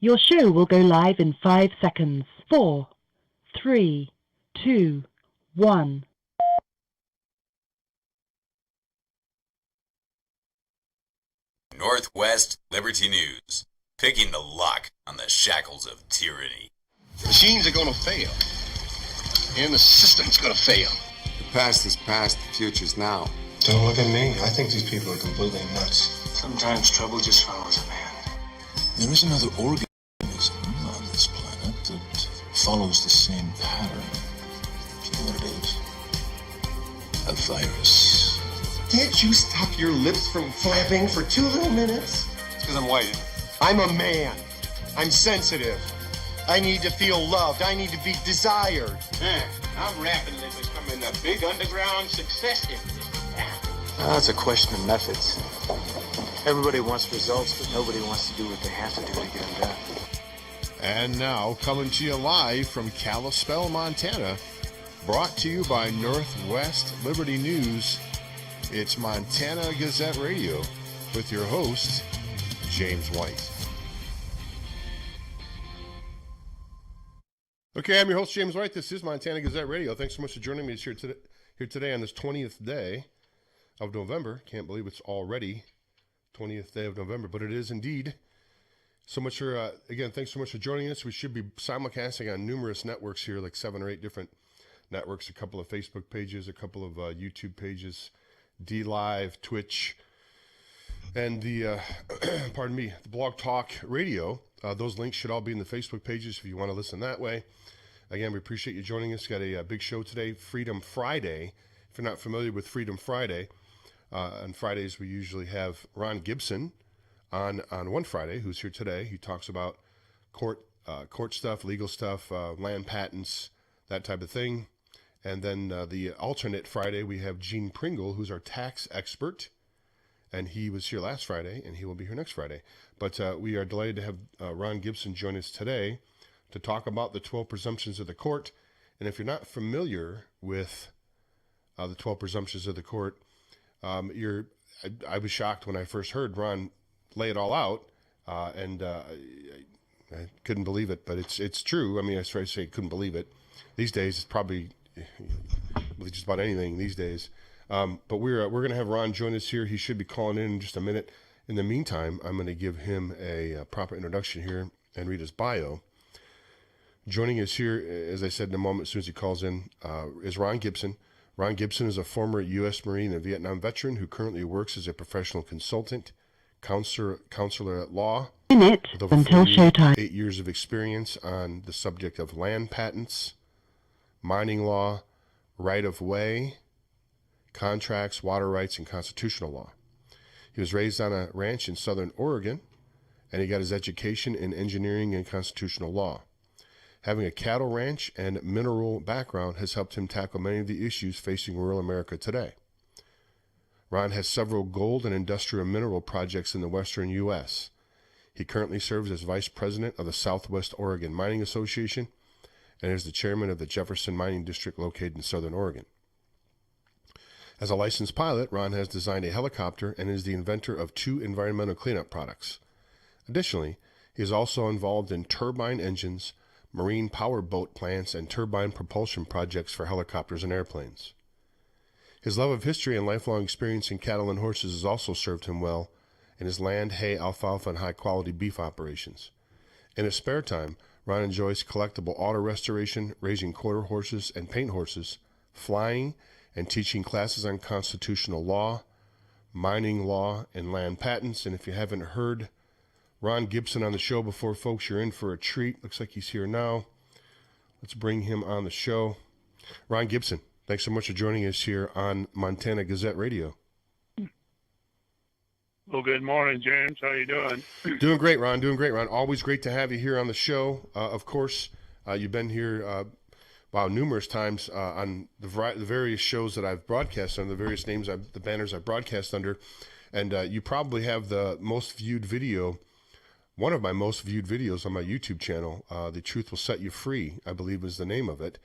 Your show will go live in 5 seconds. 4, 3, 2, 1. Northwest Liberty News, picking the lock on the shackles of tyranny. Machines are going to fail, and the system's going to fail. The past is past, the future's now. Don't look at me. I think these people are completely nuts. Sometimes trouble just follows a man. There is another organism on this planet that follows the same pattern. Do you know what it is? A virus. Can't you stop your lips from flapping for 2 little minutes? It's because I'm white. I'm a man. I'm sensitive. I need to feel loved. I need to be desired. Man, I'm rapidly becoming a big underground success in this town. It's a question of methods. Everybody wants results, but nobody wants to do what they have to do to get them done. And now, coming to you live from Kalispell, Montana, brought to you by Northwest Liberty News, it's Montana Gazette Radio with your host, James White. Okay, I'm your host, James White. This is Montana Gazette Radio. Thanks so much for joining me here today on this 20th day of November. Can't believe it's already 20th day of November, but it is indeed. So much for, again, thanks so much for joining us. We should be simulcasting on numerous networks here, like 7 or 8 different networks, a couple of Facebook pages, a couple of YouTube pages, D-Live, Twitch, and the, pardon me, the Blog Talk Radio. Those links should all be in the Facebook pages if you want to listen that way. Again, we appreciate you joining us. Got a big show today, Freedom Friday. If you're not familiar with Freedom Friday, on Fridays we usually have Ron Gibson on one Friday, who's here today. He talks about court stuff, legal stuff, land patents, that type of thing. And then the alternate Friday, we have Gene Pringle, who's our tax expert. And he was here last Friday, and he will be here next Friday. But we are delighted to have Ron Gibson join us today to talk about the 12 presumptions of the court. And if you're not familiar with the 12 presumptions of the court, I was shocked when I first heard Ron lay it all out, and I couldn't believe it. But it's true. I mean, I try to say couldn't believe it. These days, it's probably just about anything these days. But we're going to have Ron join us here. He should be calling in just a minute. In the meantime, I'm going to give him a proper introduction here and read his bio. Joining us here, as I said in a moment, as soon as he calls in, is Ron Gibson. Ron Gibson is a former U.S. Marine and Vietnam veteran who currently works as a professional consultant, counselor at law, with over until showtime. 8 years of experience on the subject of land patents, mining law, right-of-way, contracts, water rights, and constitutional law. He was raised on a ranch in southern Oregon, and he got his education in engineering and constitutional law. Having a cattle ranch and mineral background has helped him tackle many of the issues facing rural America today. Ron has several gold and industrial mineral projects in the western U.S. He currently serves as vice president of the Southwest Oregon Mining Association and is the chairman of the Jefferson Mining District located in southern Oregon. As a licensed pilot, Ron has designed a helicopter and is the inventor of 2 environmental cleanup products. Additionally, he is also involved in turbine engines, marine power boat plants, and turbine propulsion projects for helicopters and airplanes. His love of history and lifelong experience in cattle and horses has also served him well in his land, hay, alfalfa, and high-quality beef operations. In his spare time, Ron enjoys collectible auto restoration, raising quarter horses and paint horses, flying, and teaching classes on constitutional law, mining law, and land patents. And if you haven't heard Ron Gibson on the show before, folks, you're in for a treat. Looks like he's here now. Let's bring him on the show. Ron Gibson, thanks so much for joining us here on Montana Gazette Radio. Well, good morning, James. How you doing? Doing great, Ron. Doing great, Ron. Always great to have you here on the show. Of course, you've been here numerous times on the various shows that I've broadcast on, the various names, the banners I've broadcast under. And you probably have the most viewed video, one of my most viewed videos on my YouTube channel. The Truth Will Set You Free, I believe is the name of it.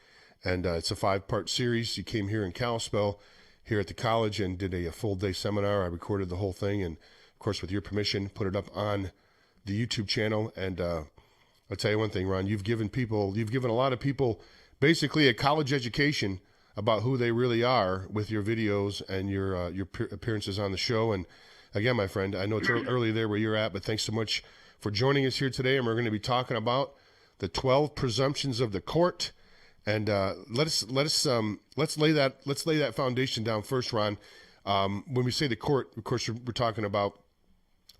And it's a 5-part series. You came here in Kalispell, here at the college, and did a full-day seminar. I recorded the whole thing and, of course, with your permission, put it up on the YouTube channel. And I'll tell you one thing, Ron, you've given a lot of people basically a college education about who they really are with your videos and your appearances on the show. And again, my friend, I know it's early there where you're at, but thanks so much for joining us here today. And we're going to be talking about the 12 presumptions of the court. And let's lay that foundation down first, Ron. When we say the court, of course, we're talking about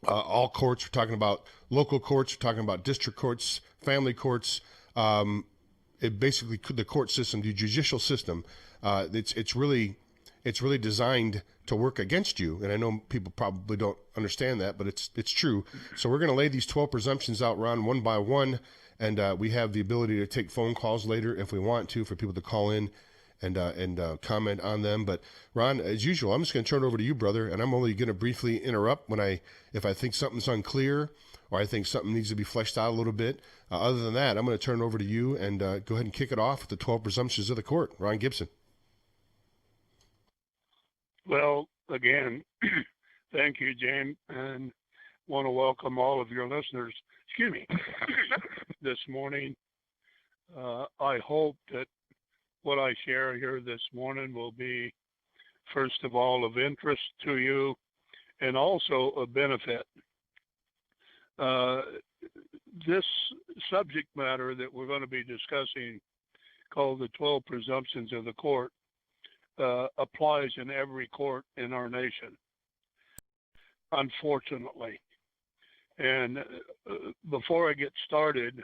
all courts. We're talking about local courts. We're talking about district courts, family courts. It basically, the court system, the judicial system, it's really designed to work against you. And I know people probably don't understand that, but it's true. So we're going to lay these 12 presumptions out, Ron, one by one. And we have the ability to take phone calls later if we want to, for people to call in and comment on them. But Ron, as usual, I'm just going to turn it over to you, brother. And I'm only going to briefly interrupt if I think something's unclear or I think something needs to be fleshed out a little bit. Other than that, I'm going to turn it over to you and go ahead and kick it off with the 12 presumptions of the court. Ron Gibson. Well, again, thank you, James, and want to welcome all of your listeners, this morning. I hope that what I share here this morning will be, first of all, of interest to you and also a benefit. This subject matter that we're going to be discussing, called the 12 Presumptions of the Court, applies in every court in our nation, unfortunately. And before I get started,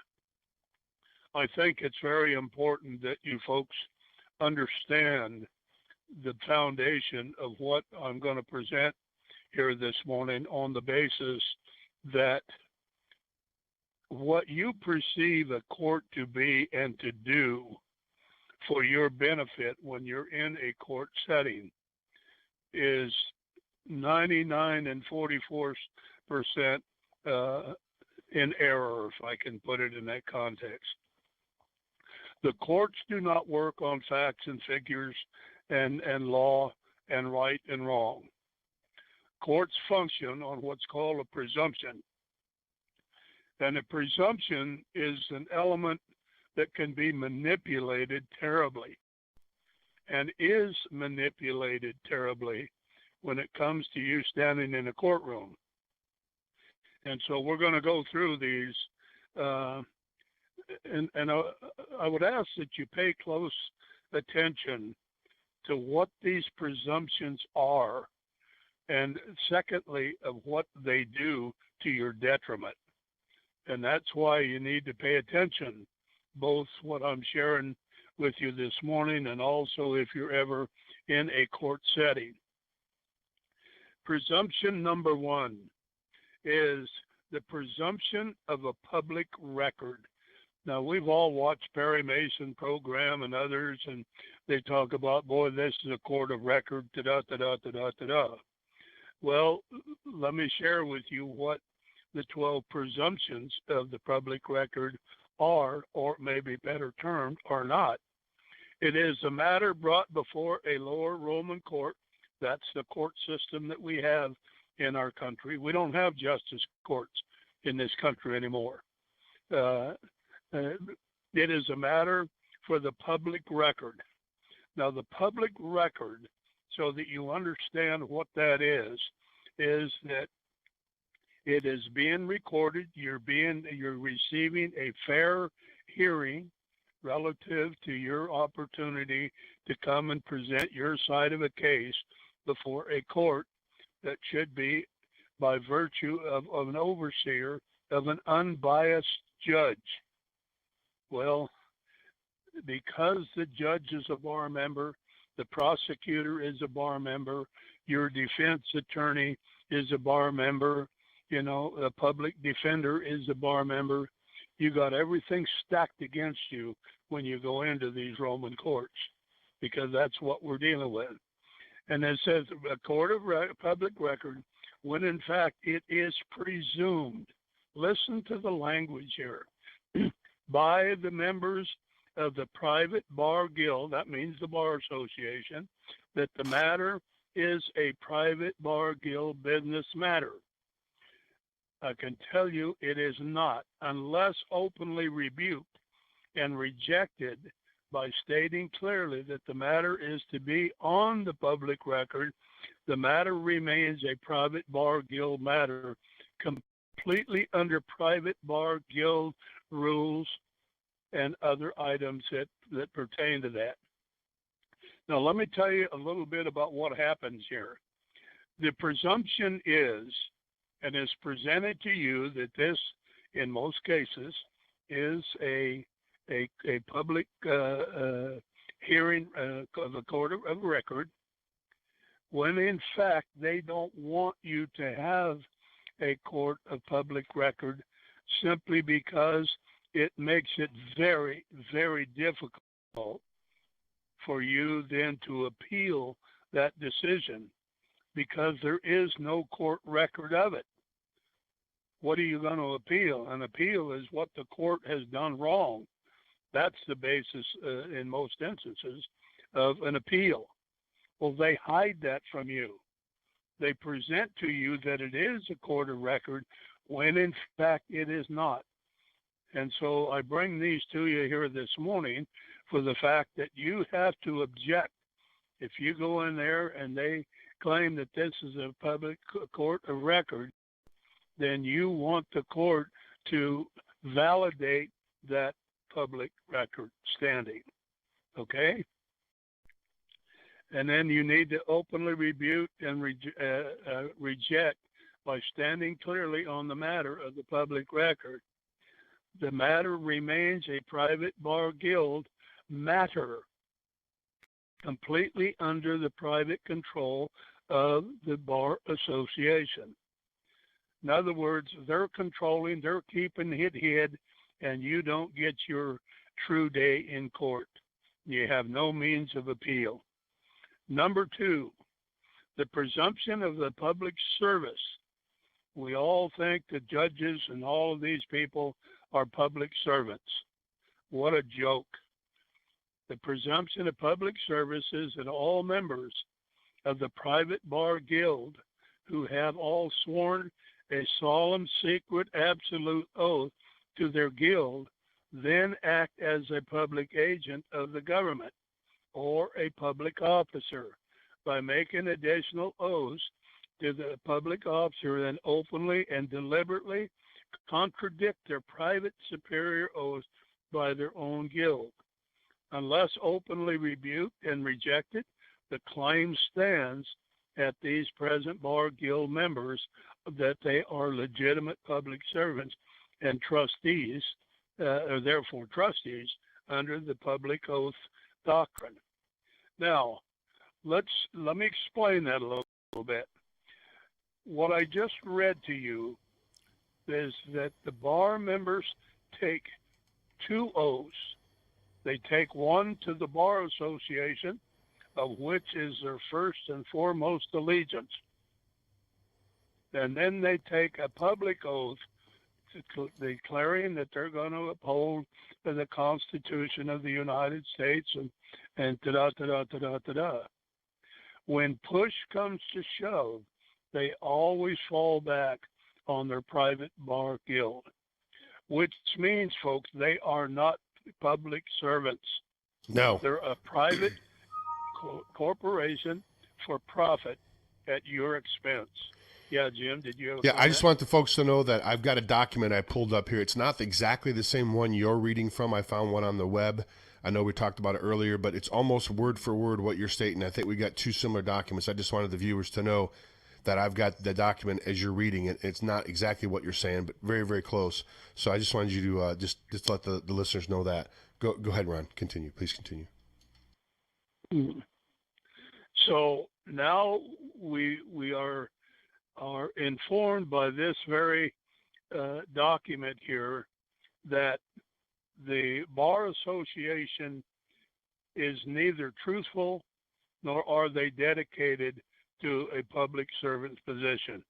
I think it's very important that you folks understand the foundation of what I'm going to present here this morning, on the basis that what you perceive a court to be and to do for your benefit when you're in a court setting is 99 44% in error, if I can put it in that context. The courts do not work on facts and figures and law and right and wrong. Courts function on what's called a presumption. And a presumption is an element that can be manipulated terribly, and is manipulated terribly when it comes to you standing in a courtroom. And so we're going to go through these, and I would ask that you pay close attention to what these presumptions are, and secondly, of what they do to your detriment. And that's why you need to pay attention, both what I'm sharing with you this morning and also if you're ever in a court setting. Presumption number one is the presumption of a public record. Now, we've all watched Perry Mason program and others, and they talk about, boy, this is a court of record, da-da-da-da-da-da-da. Well, let me share with you what the 12 presumptions of the public record are, or maybe better termed, are not. It is a matter brought before a lower Roman court. That's the court system that we have in our country. We don't have justice courts in this country anymore. It is a matter for the public record. Now, the public record, so that you understand what that is that it is being recorded. You're receiving a fair hearing relative to your opportunity to come and present your side of a case before a court that should be, by virtue of an overseer, of an unbiased judge. Well, because the judge is a bar member, the prosecutor is a bar member, your defense attorney is a bar member, the public defender is a bar member. You got everything stacked against you when you go into these Roman courts, because that's what we're dealing with. And it says a court of public record, when in fact it is presumed, listen to the language here, by the members of the private bar guild, that means the bar association, that the matter is a private bar guild business matter. I can tell you it is not, unless openly rebuked and rejected by stating clearly that the matter is to be on the public record. The matter remains a private bar guild matter, completely under private bar guild rules and other items that pertain to that. Now, let me tell you a little bit about what happens here. The presumption is, and is presented to you, that this, in most cases, is a public hearing of a court of record, when in fact they don't want you to have a court of public record, simply because it makes it very, very difficult for you then to appeal that decision, because there is no court record of it. What are you going to appeal? An appeal is what the court has done wrong. That's the basis, in most instances, of an appeal. Well, they hide that from you. They present to you that it is a court of record, when in fact it is not. And so I bring these to you here this morning for the fact that you have to object. If you go in there and they claim that this is a public court of record, then you want the court to validate that public record standing. Okay? And then you need to openly rebuke and reject by standing clearly on the matter of the public record. The matter remains a private bar guild matter, completely under the private control of the Bar Association. In other words, they're controlling, they're keeping it hid, and you don't get your true day in court. You have no means of appeal. Number two, the presumption of the public service. We all think the judges and all of these people are public servants. What a joke. The presumption of public service is that all members of the private bar guild who have all sworn a solemn, secret, absolute oath to their guild then act as a public agent of the government or a public officer by making additional oaths to the public officer, then openly and deliberately contradict their private superior oaths by their own guild. Unless openly rebuked and rejected, the claim stands at these present bar guild members that they are legitimate public servants and trustees, or therefore trustees, under the public oath doctrine. Now, let me explain that a little bit. What I just read to you is that the bar members take two oaths. They take one to the Bar Association, of which is their first and foremost allegiance. And then they take a public oath declaring that they're going to uphold the Constitution of the United States and ta-da. When push comes to shove, they always fall back on their private bar guild, which means, folks, they are not public servants. No. They're a private corporation for profit at your expense. Yeah, Jim, did you have a comment? I just want the folks to know that I've got a document I pulled up here. It's not exactly the same one you're reading from. I found one on the web. I know we talked about it earlier, but it's almost word for word what you're stating. I think we got two similar documents. I just wanted the viewers to know that I've got the document as you're reading it. It's not exactly what you're saying, but very, very close. So I just wanted you to just let the listeners know that. Go ahead, Ron. Continue. Please continue. So now we are informed by this very document here that the Bar Association is neither truthful nor are they dedicated to a public servant's position.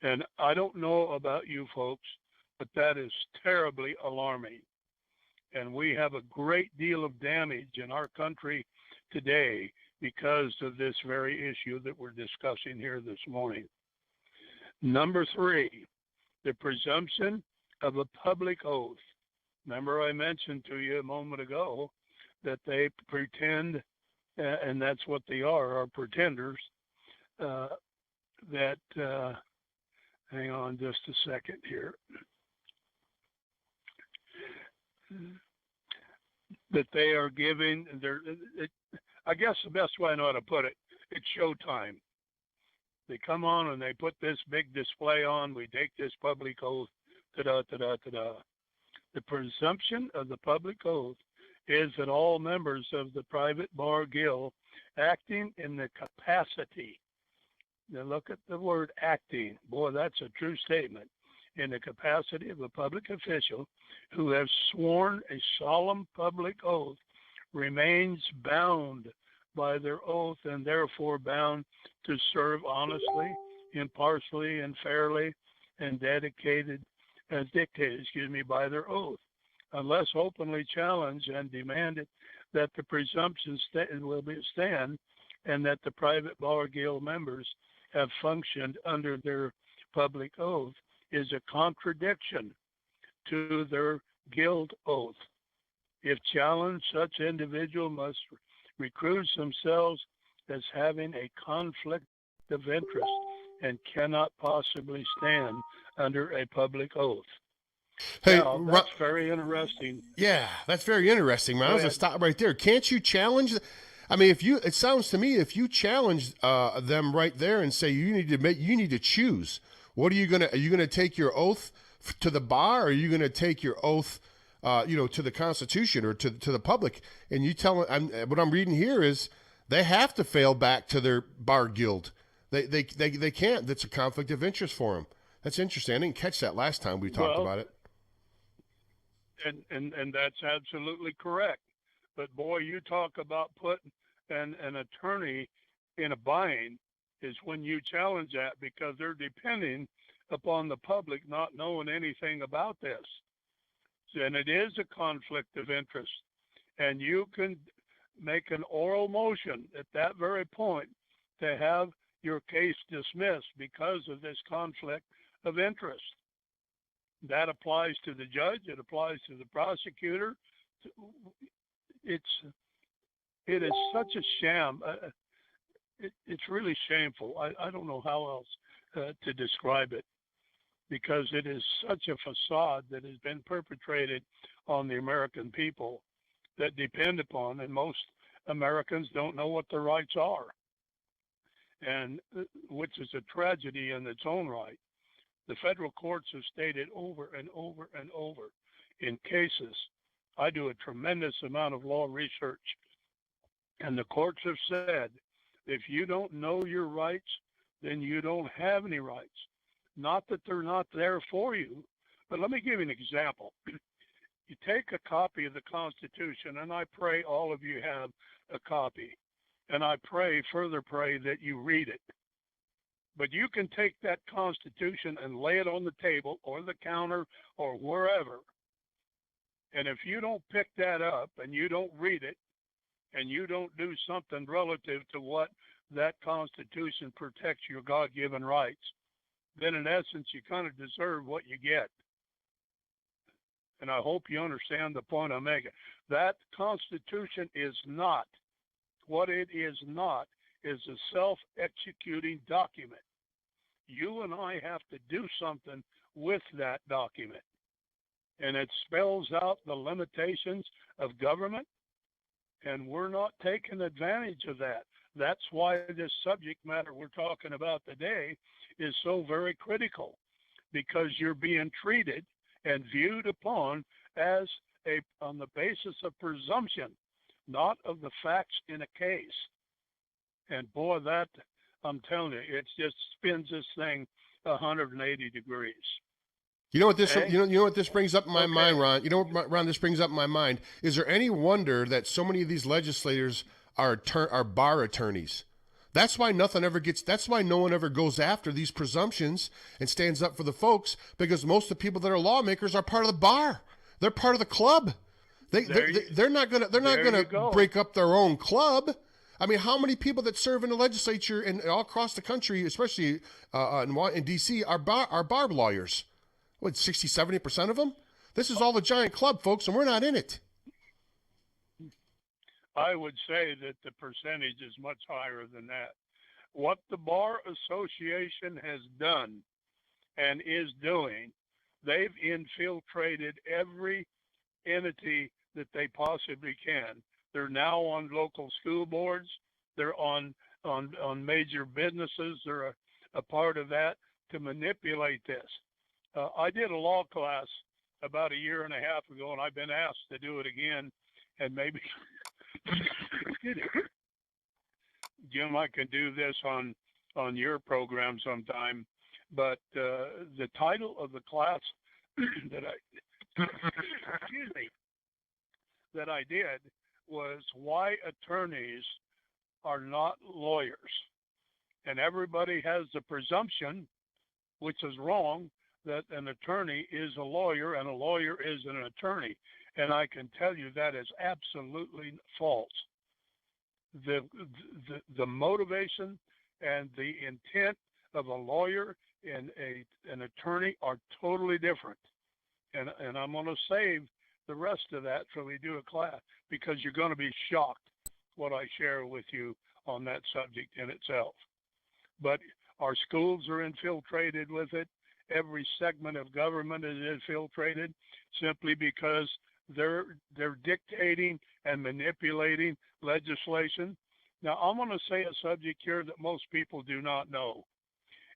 And I don't know about you folks, but that is terribly alarming. And we have a great deal of damage in our country today because of this very issue that we're discussing here this morning. Number three, the presumption of a public oath. Remember, I mentioned to you a moment ago that they pretend, and that's what they are pretenders, that, hang on just a second here, that they are giving, I guess the best way I know how to put it, it's showtime. They come on and they put this big display on, we take this public oath, ta-da, ta-da, ta-da. The presumption of the public oath is that all members of the private bar guild acting in the capacity, now look at the word acting, boy, that's a true statement, in the capacity of a public official who have sworn a solemn public oath remains bound by their oath and therefore bound to serve honestly, impartially, and fairly, and dictated by their oath, unless openly challenged and demanded that the presumption will stand and that the private bar guild members have functioned under their public oath is a contradiction to their guild oath. If challenged, such individual must recruit themselves as having a conflict of interest and cannot possibly stand under a public oath. Hey, now, that's very interesting. Yeah, that's very interesting, man. I was going to stop right there. Can't you challenge? I mean, it sounds to me, if you challenge them right there and say you need to choose, what are you gonna take your oath to the bar, or are you gonna take your oath, to the Constitution or to the public? And you tell what I'm reading here is they have to fail back to their bar guild. They can't. That's a conflict of interest for them. That's interesting. I didn't catch that last time we talked about it. And that's absolutely correct. But boy, you talk about putting an attorney in a bind is when you challenge that, because they're depending upon the public not knowing anything about this. And it is a conflict of interest. And you can make an oral motion at that very point to have your case dismissed because of this conflict of interest. That applies to the judge. It applies to the prosecutor. It is such a sham. It's really shameful. I don't know how else to describe it, because it is such a facade that has been perpetrated on the American people that depend upon, and most Americans don't know what their rights are, and which is a tragedy in its own right. The federal courts have stated over and over and over in cases. I do a tremendous amount of law research, and the courts have said, if you don't know your rights, then you don't have any rights. Not that they're not there for you, but let me give you an example. You take a copy of the Constitution, and I pray all of you have a copy, and I further pray that you read it. But you can take that Constitution and lay it on the table or the counter or wherever, and if you don't pick that up and you don't read it, and you don't do something relative to what that Constitution protects your God-given rights, then in essence, you kind of deserve what you get. And I hope you understand the point I'm making. That Constitution is not, what it is not, is a self-executing document. You and I have to do something with that document. And it spells out the limitations of government, and we're not taking advantage of that. That's why this subject matter we're talking about today is so very critical, because you're being treated and viewed upon as on the basis of presumption, not of the facts in a case. And boy, that, I'm telling you, it just spins this thing 180 degrees. You know what this? Okay. You know what this brings up in my mind, Ron. You know what, Ron? This brings up in my mind. Is there any wonder that so many of these legislators are bar attorneys? That's why nothing ever gets. That's why no one ever goes after these presumptions and stands up for the folks, because most of the people that are lawmakers are part of the bar. They're part of the club. They're not gonna break up their own club. I mean, how many people that serve in the legislature and all across the country, especially in D.C., are bar lawyers? what, 60, 70% of them? This is all the giant club, folks, and we're not in it. I would say that the percentage is much higher than that. What the Bar Association has done and is doing, they've infiltrated every entity that they possibly can. They're now on local school boards. They're on major businesses. They're a part of that to manipulate this. I did a law class about a year and a half ago, and I've been asked to do it again, and maybe Jim, I can do this on your program sometime. But the title of the class that I did was Why Attorneys Are Not Lawyers. And everybody has the presumption, which is wrong, that an attorney is a lawyer and a lawyer is an attorney. And I can tell you that is absolutely false. The motivation and the intent of a lawyer and an attorney are totally different. And I'm going to save the rest of that till we do a class, because you're going to be shocked what I share with you on that subject in itself. But our schools are infiltrated with it. Every segment of government is infiltrated simply because they're dictating and manipulating legislation. Now, I'm going to say a subject here that most people do not know.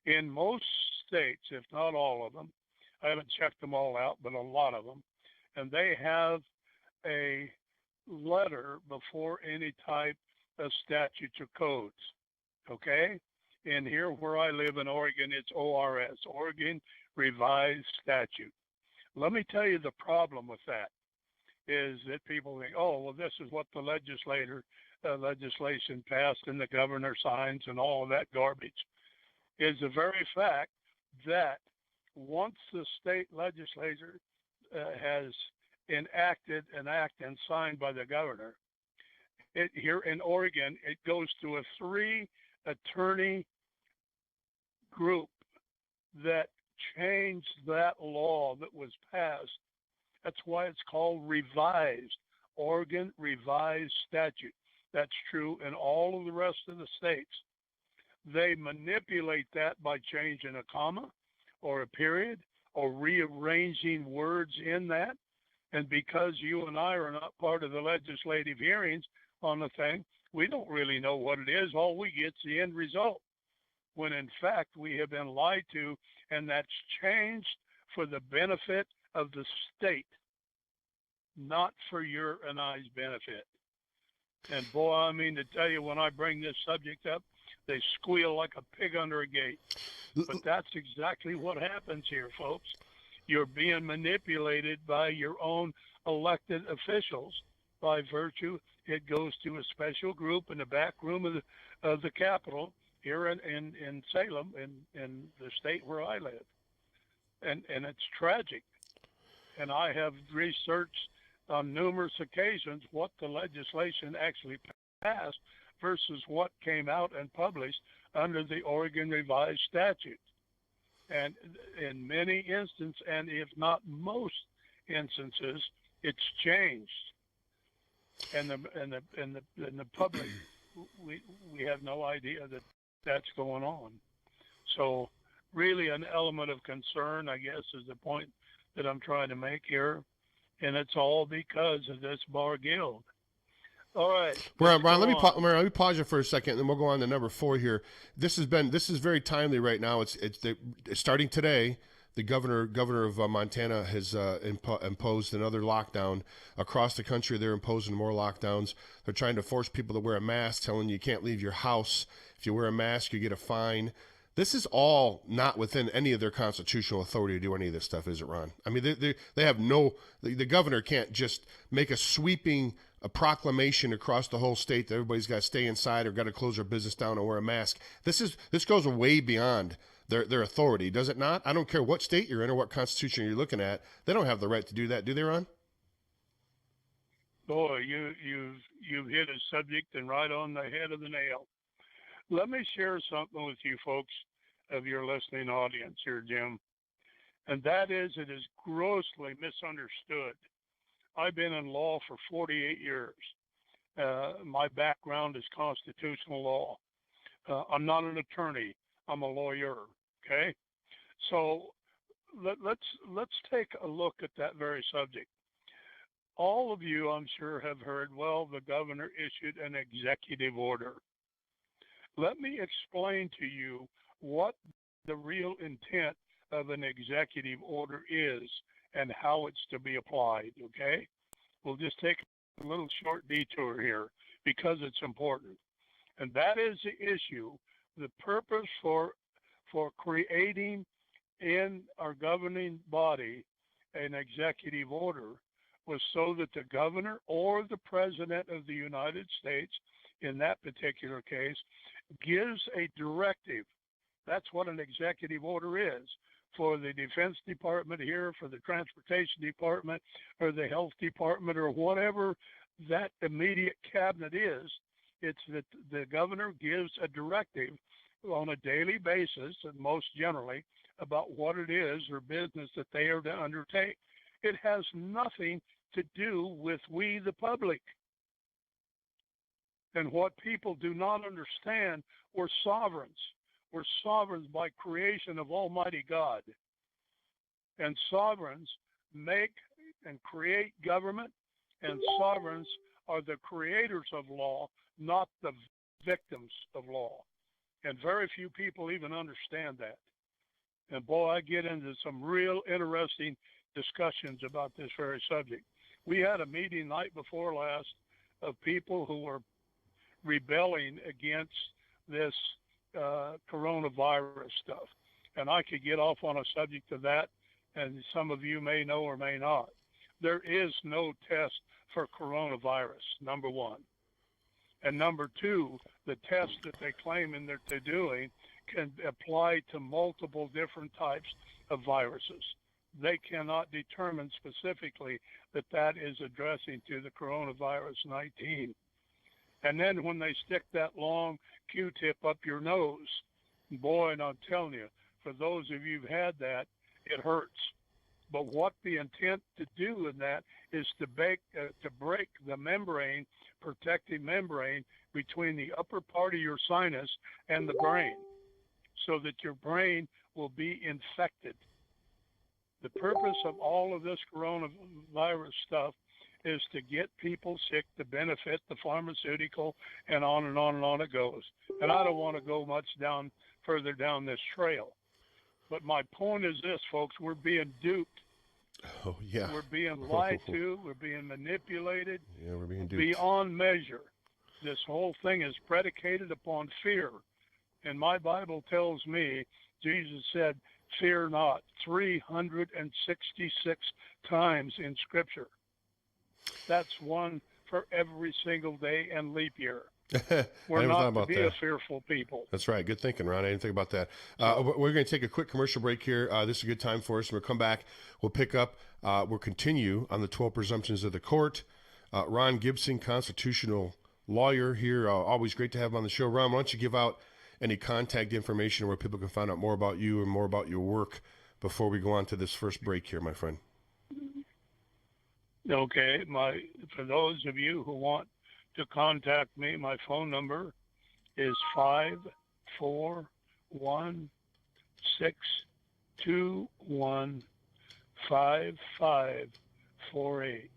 In most states, if not all of them, I haven't checked them all out, but a lot of them, and they have a letter before any type of statutes or codes, okay? And here where I live in Oregon, it's ORS, Oregon Revised Statute. Let me tell you the problem with that is that people think, oh, well, this is what the legislation passed and the governor signs and all of that garbage. Is the very fact that once the state legislature has enacted an act and signed by the governor, here in Oregon, it goes to a 3-attorney group that changed that law that was passed. That's why it's called revised, Oregon Revised Statute. That's true in all of the rest of the states. They manipulate that by changing a comma or a period or rearranging words in that. And because you and I are not part of the legislative hearings on the thing, we don't really know what it is. All we get is the end result, when in fact we have been lied to, and that's changed for the benefit of the state, not for your and I's benefit. And boy, I mean to tell you, when I bring this subject up, they squeal like a pig under a gate. But that's exactly what happens here, folks. You're being manipulated by your own elected officials. By virtue, it goes to a special group in the back room of the Capitol here in Salem, in the state where I live. And it's tragic. And I have researched on numerous occasions what the legislation actually passed versus what came out and published under the Oregon Revised Statute. And in many instances, and if not most instances, it's changed. And the public, we have no idea that that's going on. So really an element of concern, I guess, is the point that I'm trying to make here. And it's all because of this bar guild. All right, Brian, let me pause you for a second, and then we'll go on to number 4 here. This is very timely right now. It's starting today. The governor of Montana has imposed another lockdown across the country. They're imposing more lockdowns. They're trying to force people to wear a mask, telling you can't leave your house. If you wear a mask, you get a fine. This is all not within any of their constitutional authority to do any of this stuff, is it, Ron? I mean, they have no. The governor can't just make a sweeping proclamation across the whole state that everybody's got to stay inside or got to close their business down or wear a mask. This goes way beyond their authority, does it not? I don't care what state you're in or what constitution you're looking at. They don't have the right to do that, do they, Ron? Boy, you've hit a subject and right on the head of the nail. Let me share something with you folks of your listening audience here, Jim. and that is it is grossly misunderstood. I've been in law for 48 years. My background is constitutional law. I'm not an attorney. I'm a lawyer. Okay, so let's take a look at that very subject. All of you, I'm sure, have heard, well, the governor issued an executive order. Let me explain to you what the real intent of an executive order is and how it's to be applied, okay? We'll just take a little short detour here because it's important. And that is the issue. The purpose for creating in our governing body an executive order was so that the governor or the president of the United States, in that particular case, gives a directive. That's what an executive order is. For the Defense Department here, for the Transportation Department, or the Health Department, or whatever that immediate cabinet is, it's that the governor gives a directive on a daily basis, and most generally, about what it is or business that they are to undertake. It has nothing to do with we, the public. And what people do not understand, we're sovereigns. We're sovereigns by creation of Almighty God. And sovereigns make and create government, and sovereigns are the creators of law, not the victims of law. And very few people even understand that. And boy, I get into some real interesting discussions about this very subject. We had a meeting night before last of people who were rebelling against this coronavirus stuff. And I could get off on a subject of that, and some of you may know or may not. There is no test for coronavirus, number one. And number two, the test that they claim and that they're doing can apply to multiple different types of viruses. They cannot determine specifically that that is addressing to the coronavirus 19. And then when they stick that long Q-tip up your nose, boy, and I'm telling you, for those of you who've had that, it hurts. But what the intent to do in that is to break the membrane, protective membrane between the upper part of your sinus and the brain, so that your brain will be infected. The purpose of all of this coronavirus stuff is to get people sick, to benefit the pharmaceutical, and on and on and on it goes. And I don't want to go much further down this trail. But my point is this, folks, we're being duped. Oh, yeah. We're being lied to. We're being manipulated. Yeah, we're being duped. Beyond measure. This whole thing is predicated upon fear. And my Bible tells me, Jesus said, fear not, 366 times in Scripture. That's one for every single day and leap year. We're not to be a fearful people. That's right. Good thinking, Ron. I didn't think about that. We're going to take a quick commercial break here. This is a good time for us. We'll come back. We'll pick up. We'll continue on the 12 presumptions of the court. Ron Gibson, constitutional lawyer here. Always great to have him on the show. Ron, why don't you give out any contact information where people can find out more about you and more about your work before we go on to this first break here, my friend? Okay. For those of you who want to contact me, my phone number is 541-621-5548.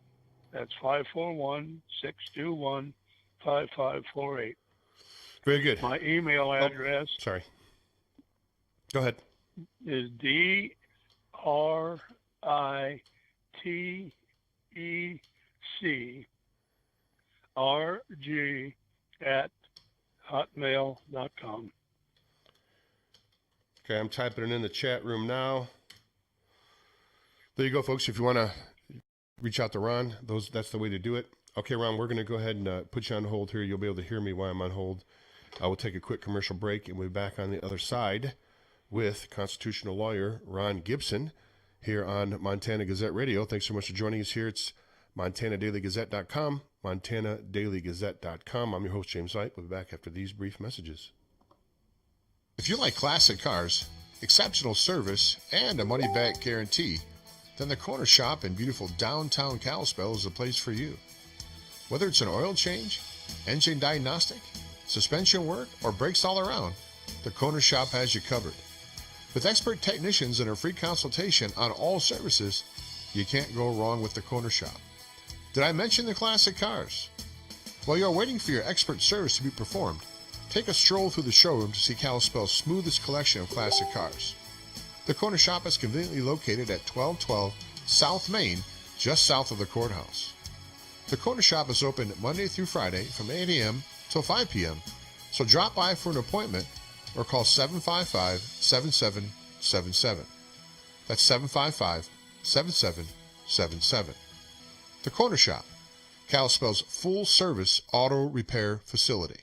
That's 541-621-5548. Very good. My email address sorry. Go ahead. is DRITECRG@hotmail.com. Okay, I'm typing it in the chat room now. There you go, folks. If you want to reach out to Ron, that's the way to do it. Okay, Ron, we're going to go ahead and put you on hold here. You'll be able to hear me while I'm on hold. We'll take a quick commercial break, and we'll be back on the other side with constitutional lawyer Ron Gibson here on Montana Gazette Radio. Thanks so much for joining us here. It's MontanaDailyGazette.com, MontanaDailyGazette.com. I'm your host, James White. We'll be back after these brief messages. If you like classic cars, exceptional service, and a money-back guarantee, then the Corner Shop in beautiful downtown Kalispell is the place for you. Whether it's an oil change, engine diagnostic, suspension work, or brakes all around, the Corner Shop has you covered. With expert technicians and a free consultation on all services, you can't go wrong with the Corner Shop. Did I mention the classic cars? While you're waiting for your expert service to be performed, take a stroll through the showroom to see Kalispell's smoothest collection of classic cars. The Corner Shop is conveniently located at 1212 South Main, just south of the courthouse. The Corner Shop is open Monday through Friday from 8 a.m. till 5 p.m., so drop by for an appointment or call 755-7777. That's 755-7777. The Corner Shop, Kalispell's full-service auto repair facility.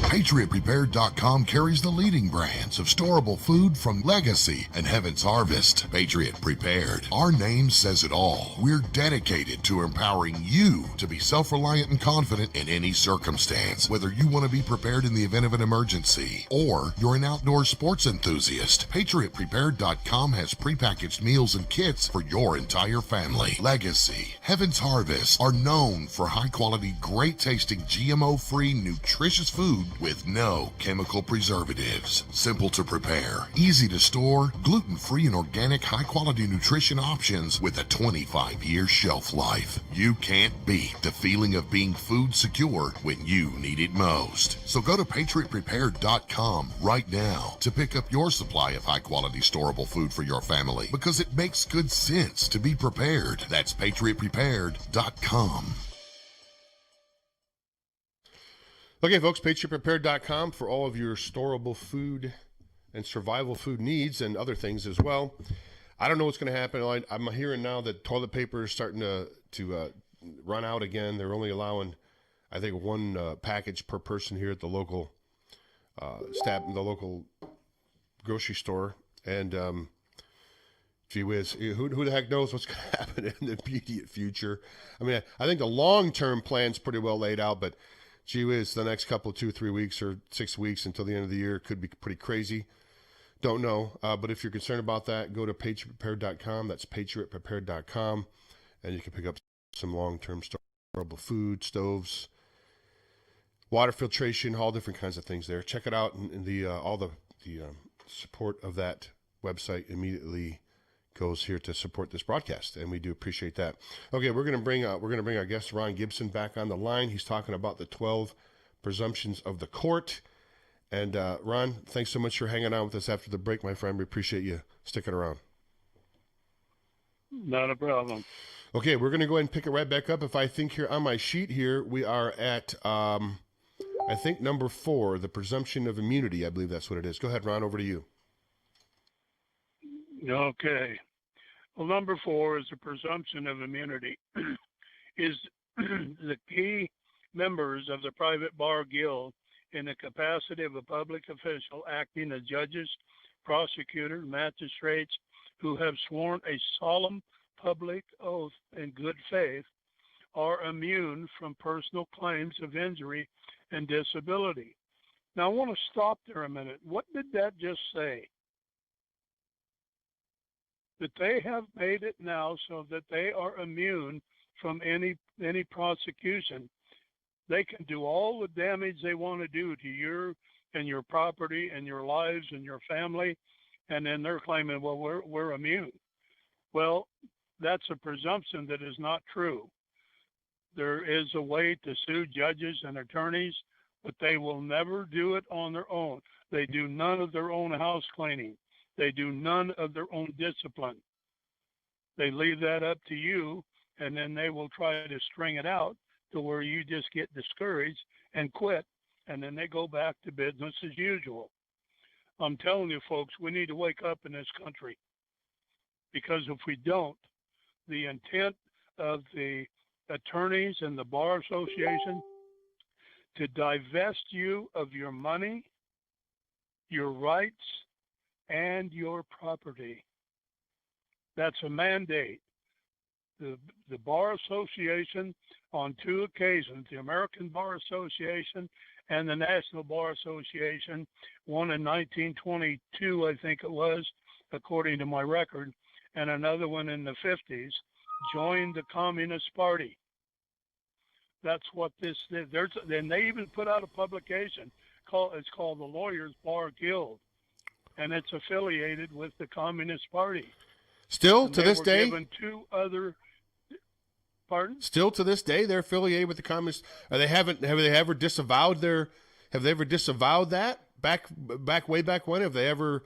PatriotPrepared.com carries the leading brands of storable food from Legacy and Heaven's Harvest. Patriot Prepared. Our name says it all. We're dedicated to empowering you to be self-reliant and confident in any circumstance. Whether you want to be prepared in the event of an emergency or you're an outdoor sports enthusiast, PatriotPrepared.com has prepackaged meals and kits for your entire family. Legacy, Heaven's Harvest are known for high-quality, great-tasting, GMO-free, nutritious food with no chemical preservatives. Simple to prepare, easy to store, gluten-free and organic high-quality nutrition options with a 25-year shelf life. You can't beat the feeling of being food secure when you need it most. So go to PatriotPrepared.com right now to pick up your supply of high-quality storable food for your family, because it makes good sense to be prepared. That's PatriotPrepared.com. Okay, folks, PatriotPrepared.com for all of your storable food and survival food needs and other things as well. I don't know what's going to happen. I'm hearing now that toilet paper is starting to run out again. They're only allowing, I think, one package per person here at the local the local grocery store. And gee whiz, who the heck knows what's going to happen in the immediate future? I mean, I think the long-term plan's pretty well laid out, but gee whiz, the next couple, 2-3 weeks or 6 weeks until the end of the year could be pretty crazy. Don't know. But if you're concerned about that, go to PatriotPrepared.com. That's PatriotPrepared.com. And you can pick up some long-term storable food, stoves, water filtration, all different kinds of things there. Check it out. And all the support of that website immediately goes here to support this broadcast, and we do appreciate that. Okay, we're going to bring our guest Ron Gibson back on the line. He's talking about the 12 presumptions of the court. And Ron, thanks so much for hanging out with us after the break, my friend. We appreciate you sticking around. Not a problem. Okay, we're going to go ahead and pick it right back up. If I think here on my sheet here, we are at I think number 4, the presumption of immunity. I believe that's what it is. Go ahead, Ron. Over to you. Okay. Well, number 4 is the presumption of immunity. Is the key members of the private bar guild in the capacity of a public official acting as judges, prosecutors, magistrates who have sworn a solemn public oath in good faith are immune from personal claims of injury and disability. Now, I want to stop there a minute. What did that just say? That they have made it now so that they are immune from any prosecution. They can do all the damage they want to do to you and your property and your lives and your family, and then they're claiming, well, we're immune. Well, that's a presumption that is not true. There is a way to sue judges and attorneys, but they will never do it on their own. They do none of their own house cleaning. They do none of their own discipline. They leave that up to you, and then they will try to string it out to where you just get discouraged and quit, and then they go back to business as usual. I'm telling you, folks, we need to wake up in this country, because if we don't, the intent of the attorneys and the Bar Association to divest you of your money, your rights, and your property. That's a mandate. the Bar Association on two occasions, the American Bar Association and the National Bar Association, one in 1922, I think it was, according to my record, and another one in the 50s, joined the Communist Party. That's what this did. Then they even put out a publication it's called the Lawyers Bar Guild, and it's affiliated with the Communist Party. Still And to this day, given two other. Pardon? Still to this day, they're affiliated with the Communist. Have they ever disavowed their? Have they ever disavowed that way back when? Have they ever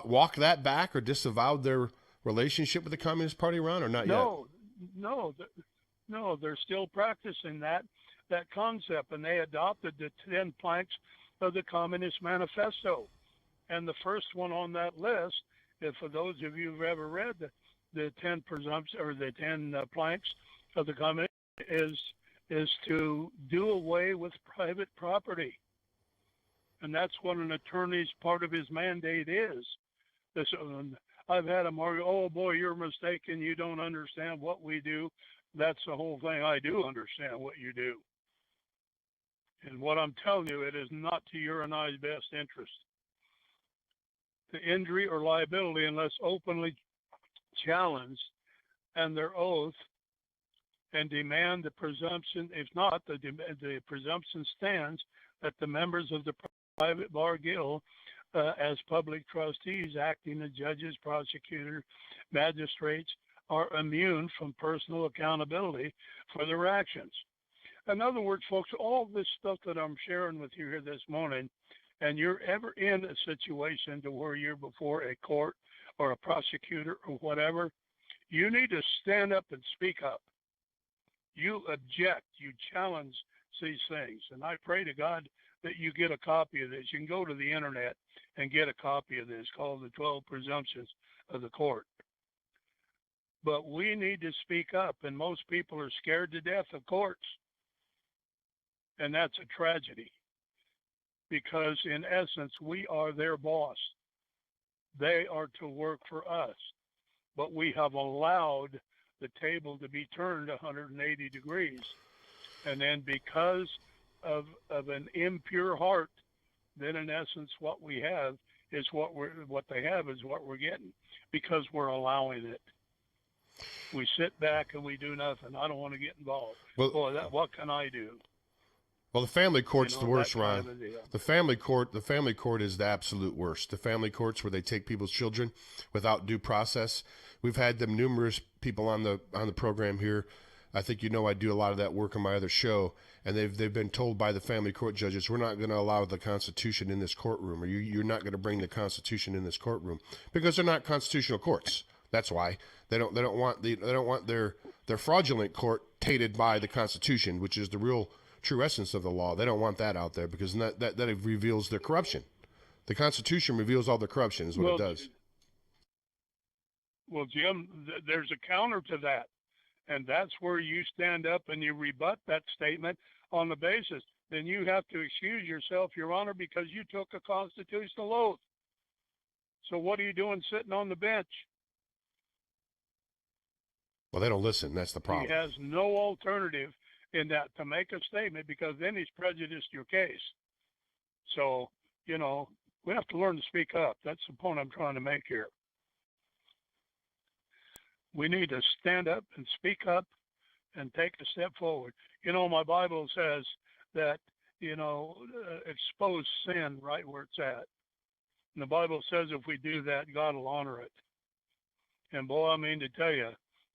walked that back or disavowed their relationship with the Communist Party, Ron, or not yet? No, they're still practicing that concept, and they adopted the 10 planks of the Communist Manifesto. And the first one on that list, if for those of you who've ever read the 10 presumptions or the 10 planks of the Communist, is to do away with private property, and that's what an attorney's part of his mandate is. I've had them argue, "Oh boy, you're mistaken. You don't understand what we do." That's the whole thing. I do understand what you do. And what I'm telling you, it is not to your and I's best interest. The injury or liability, unless openly challenged, and their oath, and demand the presumption, if not, the presumption stands that the members of the private bar guild, as public trustees acting as judges, prosecutors, magistrates, are immune from personal accountability for their actions. In other words, folks, all this stuff that I'm sharing with you here this morning, and you're ever in a situation to where you're before a court or a prosecutor or whatever, you need to stand up and speak up. You object, you challenge these things. And I pray to God that you get a copy of this. You can go to the internet and get a copy of this called the 12 Presumptions of the Court. But we need to speak up, and most people are scared to death of courts. And that's a tragedy, because in essence, we are their boss. They are to work for us, but we have allowed the table to be turned 180 degrees. And then because of an impure heart, then in essence, what we have is what they have is what we're getting, because we're allowing it. We sit back and we do nothing. I don't want to get involved. Well, boy, what can I do? Well, the family court's the worst, kind of Ron. a deal. The family court is the absolute worst. The family courts where they take people's children without due process. We've had them numerous people on the program here. I think I do a lot of that work on my other show, and they've been told by the family court judges, we're not going to allow the Constitution in this courtroom, or you're not going to bring the Constitution in this courtroom, because they're not constitutional courts. That's why they don't want their fraudulent court tainted by the Constitution, which is the real true essence of the law. They don't want that out there, because that reveals their corruption. The Constitution reveals all the corruption is what it does. Well, Jim, there's a counter to that, and that's where you stand up and you rebut that statement on the basis. Then you have to excuse yourself, Your Honor, because you took a constitutional oath. So what are you doing sitting on the bench? Well, they don't listen. That's the problem. He has no alternative in that to make a statement, because then he's prejudiced your case. So, we have to learn to speak up. That's the point I'm trying to make here. We need to stand up and speak up and take a step forward. My Bible says that, expose sin right where it's at. And the Bible says if we do that, God will honor it. And boy, I mean to tell you,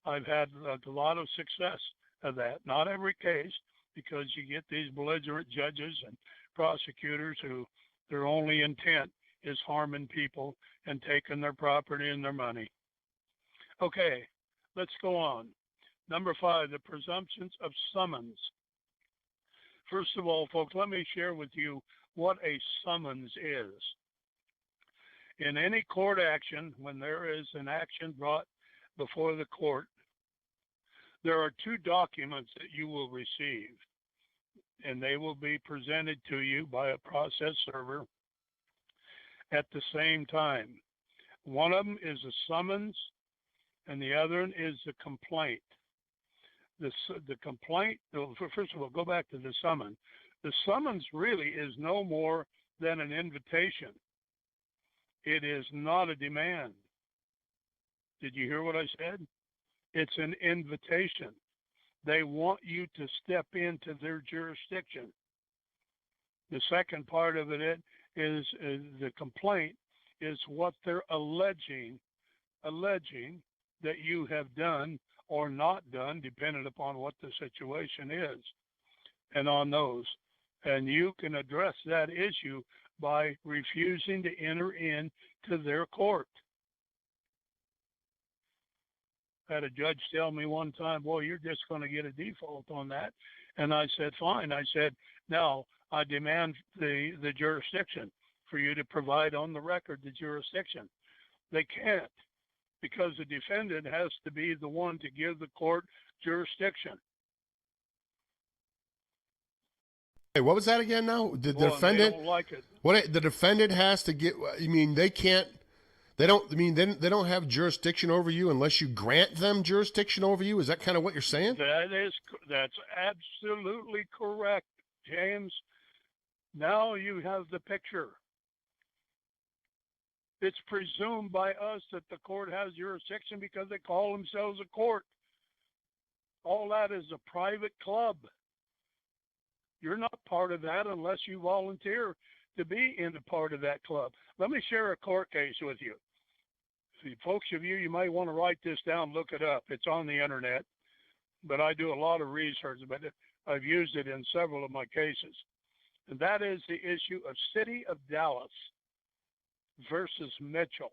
I've had a lot of success of that. Not every case, because you get these belligerent judges and prosecutors who their only intent is harming people and taking their property and their money. Okay, let's go on. Number 5, the presumptions of summons. First of all, folks, let me share with you what a summons is. In any court action, when there is an action brought before the court, there are 2 documents that you will receive, and they will be presented to you by a process server at the same time. One of them is a summons, and the other one is a complaint. The complaint, first of all, go back to the summons. The summons really is no more than an invitation. It is not a demand. Did you hear what I said? It's an invitation. They want you to step into their jurisdiction. The second part of it is the complaint is what they're alleging that you have done or not done, depending upon what the situation is, and on those. And you can address that issue by refusing to enter into their court. I had a judge tell me one time, boy, you're just going to get a default on that. And I said, fine. I said, now I demand the jurisdiction for you to provide on the record the jurisdiction. They can't, because the defendant has to be the one to give the court jurisdiction. Hey, what was that again now? The defendant, they don't like it. What the defendant has to get, I mean, they can't, they don't have jurisdiction over you unless you grant them jurisdiction over you? Is that kind of what you're saying? That's absolutely correct, James. Now you have the picture. It's presumed by us that the court has jurisdiction because they call themselves a court. All that is a private club. You're not part of that unless you volunteer to be in a part of that club. Let me share a court case with you. See, folks of you might want to write this down, look it up. It's on the internet, but I do a lot of research, but I've used it in several of my cases. And that is the issue of City of Dallas versus Mitchell.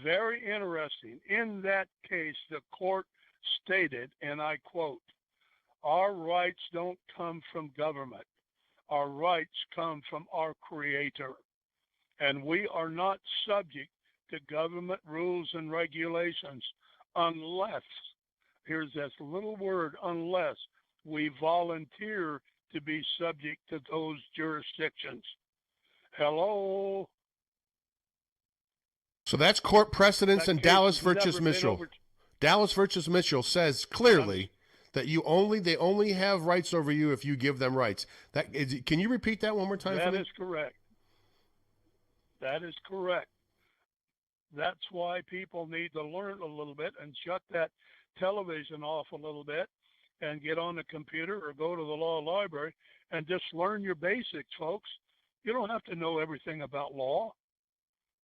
Very interesting. In that case, the court stated, and I quote, "Our rights don't come from government. Our rights come from our Creator. And we are not subject to government rules and regulations unless," here's this little word, "unless we volunteer to be subject to those jurisdictions." Hello? So that's court precedence in Dallas versus Mitchell. Dallas versus Mitchell says clearly that they only have rights over you if you give them rights. Can you repeat that one more time for me? That is correct. That is correct. That's why people need to learn a little bit and shut that television off a little bit and get on the computer or go to the law library and just learn your basics, folks. You don't have to know everything about law,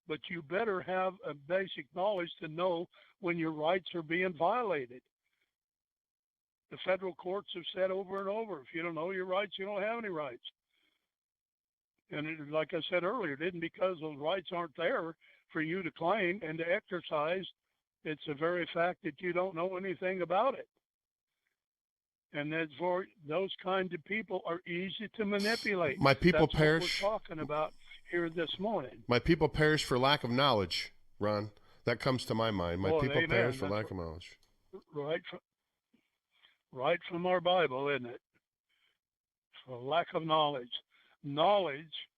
but you better have a basic knowledge to know when your rights are being violated. The federal courts have said over and over, if you don't know your rights, you don't have any rights. And like I said earlier, it isn't because those rights aren't there for you to claim and to exercise. It's the very fact that you don't know anything about it. And that's for those kind of people are easy to manipulate. My people That's perish. what we're talking about here this morning. My people perish for lack of knowledge, Ron. That comes to my mind. My people amen. perish for lack of knowledge. Right from our Bible, isn't it? For lack of knowledge. Knowledge,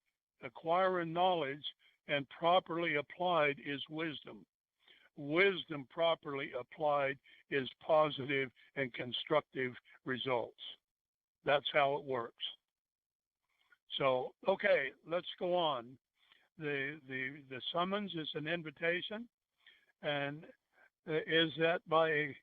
acquiring knowledge and properly applied is wisdom. Wisdom properly applied is positive and constructive results. That's how it works. So, okay, let's go on. The summons is an invitation, and is that by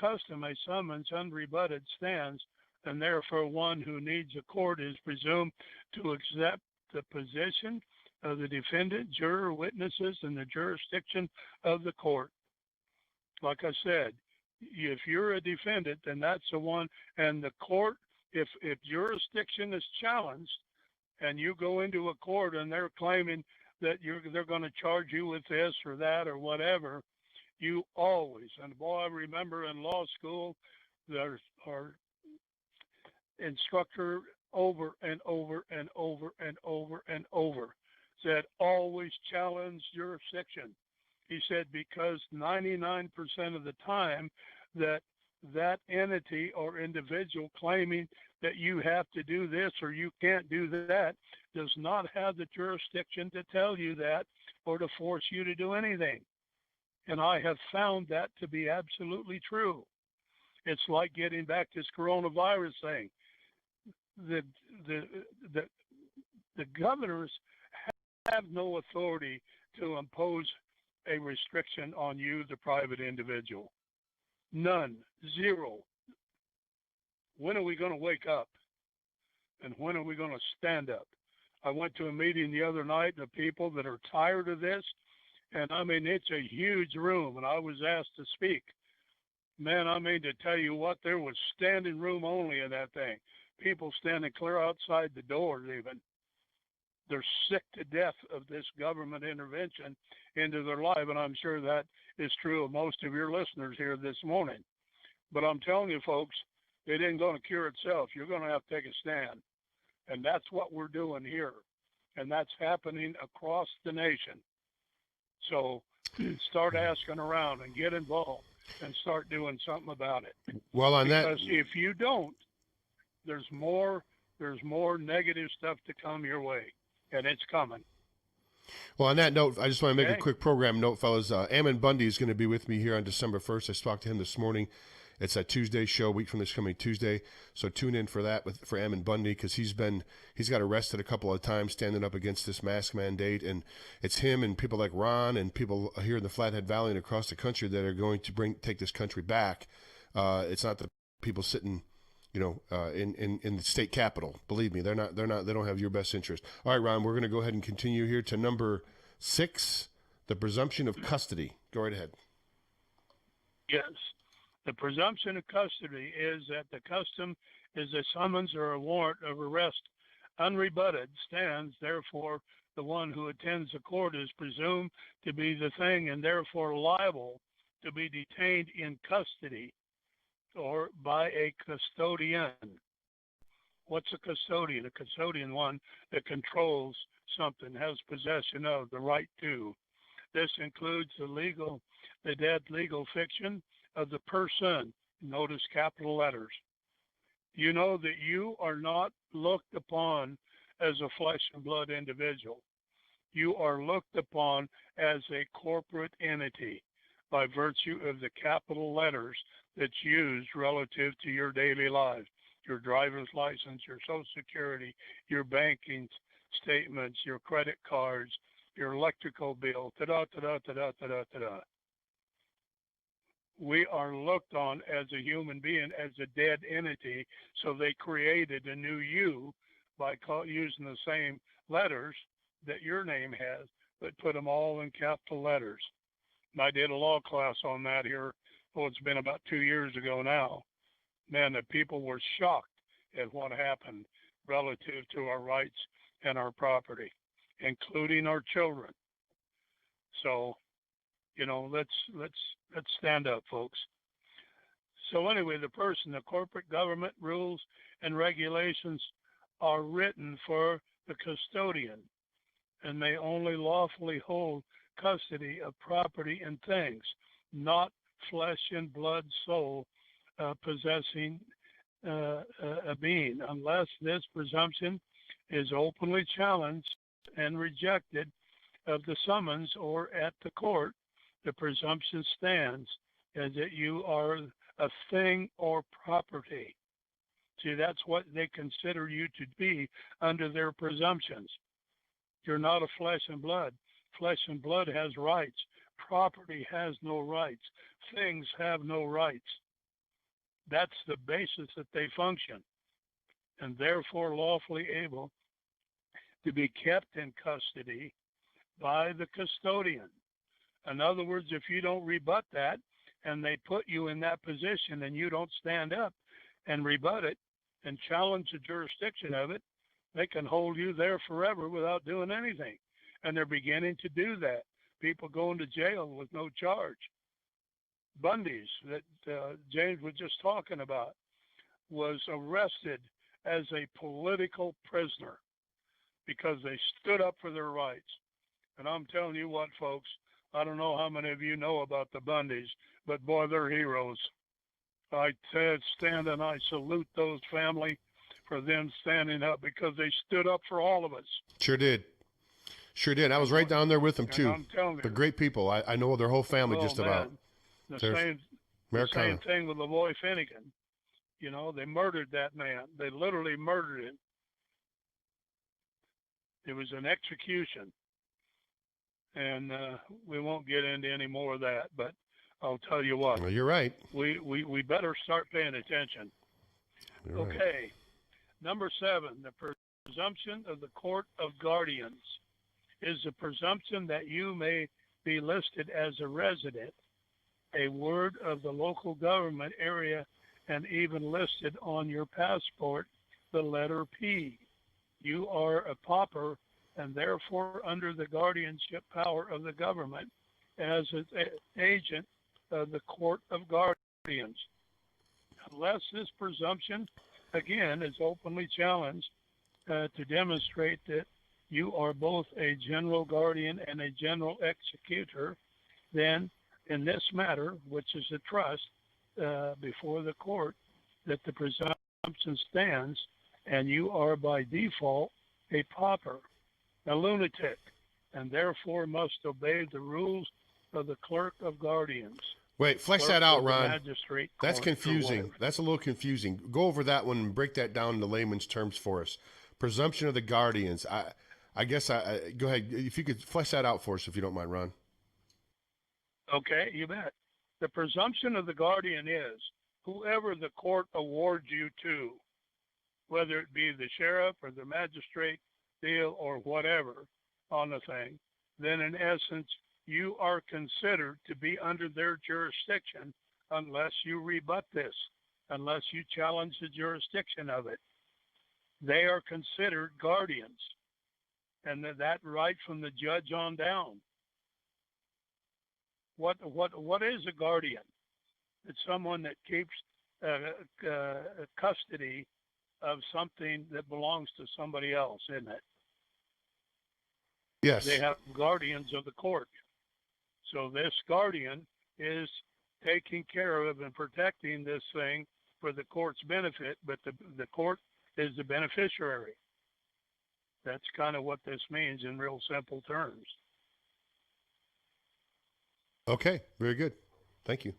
custom a summons unrebutted stands, and therefore one who needs a court is presumed to accept the position of the defendant, juror, witnesses, and the jurisdiction of the court. Like I said, if you're a defendant, then that's the one, and the court, if jurisdiction is challenged, and you go into a court and they're claiming that they're going to charge you with this or that or whatever, you always, and boy, I remember in law school, there are instructor over and over and over and over and over said, always challenge jurisdiction. He said, because 99% of the time that entity or individual claiming that you have to do this or you can't do that does not have the jurisdiction to tell you that or to force you to do anything. And I have found that to be absolutely true. It's like getting back to this coronavirus thing. The, the, the, the governors have no authority to impose a restriction on you, the private individual. None. Zero. When are we going to wake up? And when are we going to stand up? I went to a meeting the other night of people that are tired of this. And I mean, it's a huge room, and I was asked to speak. Man, I mean, to tell you what, there was standing room only in that thing. People standing clear outside the doors even. They're sick to death of this government intervention into their life, and I'm sure that is true of most of your listeners here this morning. But I'm telling you, folks, it ain't going to cure itself. You're going to have to take a stand. And that's what we're doing here. And that's happening across the nation. So start asking around and get involved and start doing something about it. Well, on that, because if you don't, there's more negative stuff to come your way, and it's coming. Well, on that note, I just want to make a quick program note, fellas. Ammon Bundy is going to be with me here on December 1st. I spoke to him this morning. It's a Tuesday show, a week from this coming Tuesday. So tune in for that for Ammon Bundy, because he's got arrested a couple of times standing up against this mask mandate, and it's him and people like Ron and people here in the Flathead Valley and across the country that are going to take this country back. It's not the people sitting, in the state capitol. Believe me, they don't have your best interest. All right, Ron, we're going to go ahead and continue here to number 6, the presumption of custody. Go right ahead. Yes. The presumption of custody is that the custom is a summons or a warrant of arrest unrebutted stands. Therefore, the one who attends the court is presumed to be the thing and therefore liable to be detained in custody or by a custodian. What's a custodian? A custodian, one that controls something, has possession of, the right to. This includes the dead legal fiction of the person. Notice capital letters. You know that you are not looked upon as a flesh and blood individual. You are looked upon as a corporate entity by virtue of the capital letters that's used relative to your daily life, your driver's license, your Social Security, your banking statements, your credit cards, your electrical bill, ta-da. We are looked on as a human being, as a dead entity, so they created a new you by using the same letters that your name has, but put them all in capital letters. And I did a law class on that here, it's been about 2 years ago now. Man, the people were shocked at what happened relative to our rights and our property, including our children. So, let's stand up, folks. So anyway, the corporate government rules and regulations are written for the custodian and may only lawfully hold custody of property and things, not flesh and blood soul possessing a being, unless this presumption is openly challenged and rejected of the summons or at the court. The presumption stands as that you are a thing or property. See, that's what they consider you to be under their presumptions. You're not a flesh and blood. Flesh and blood has rights. Property has no rights. Things have no rights. That's the basis that they function, and therefore lawfully able to be kept in custody by the custodian. In other words, if you don't rebut that and they put you in that position and you don't stand up and rebut it and challenge the jurisdiction of it, they can hold you there forever without doing anything. And they're beginning to do that. People going to jail with no charge. Bundy's that James was just talking about was arrested as a political prisoner because they stood up for their rights. And I'm telling you what, folks, I don't know how many of you know about the Bundys, but boy, they're heroes. I stand and I salute those family for them standing up because they stood up for all of us. Sure did. Sure did. I was right down there with them, And too. I'm telling you. They're great people. I know their whole family Oh, just man. about. The There's same Americana. thing with Leroy Finnegan. You know, they murdered that man. They literally murdered him. It was an execution. And we won't get into any more of that, but I'll tell you what. Well, you're right. We better start paying attention. You're Okay. right. Number 7, the presumption of the court of guardians is the presumption that you may be listed as a resident, a ward of the local government area, and even listed on your passport, the letter P. You are a pauper and therefore under the guardianship power of the government as an agent of the court of guardians. Unless this presumption, again, is openly challenged to demonstrate that you are both a general guardian and a general executor, then in this matter, which is a trust before the court, that the presumption stands and you are by default a pauper, a lunatic, and therefore must obey the rules of the clerk of guardians. Wait, flesh Clerk that out, of the Ron. magistrate That's court, or confusing. whatever. That's a little confusing. Go over that one and break that down into layman's terms for us. Presumption of the guardians. I guess go ahead. If you could flesh that out for us, if you don't mind, Ron. Okay, you bet. The presumption of the guardian is whoever the court awards you to, whether it be the sheriff or the magistrate deal or whatever on the thing, then in essence, you are considered to be under their jurisdiction unless you rebut this, unless you challenge the jurisdiction of it. They are considered guardians, and that right from the judge on down. What is a guardian? It's someone that keeps custody of something that belongs to somebody else, isn't it? Yes. They have guardians of the court. So this guardian is taking care of and protecting this thing for the court's benefit, but the court is the beneficiary. That's kind of what this means in real simple terms. Okay, very good. Thank you.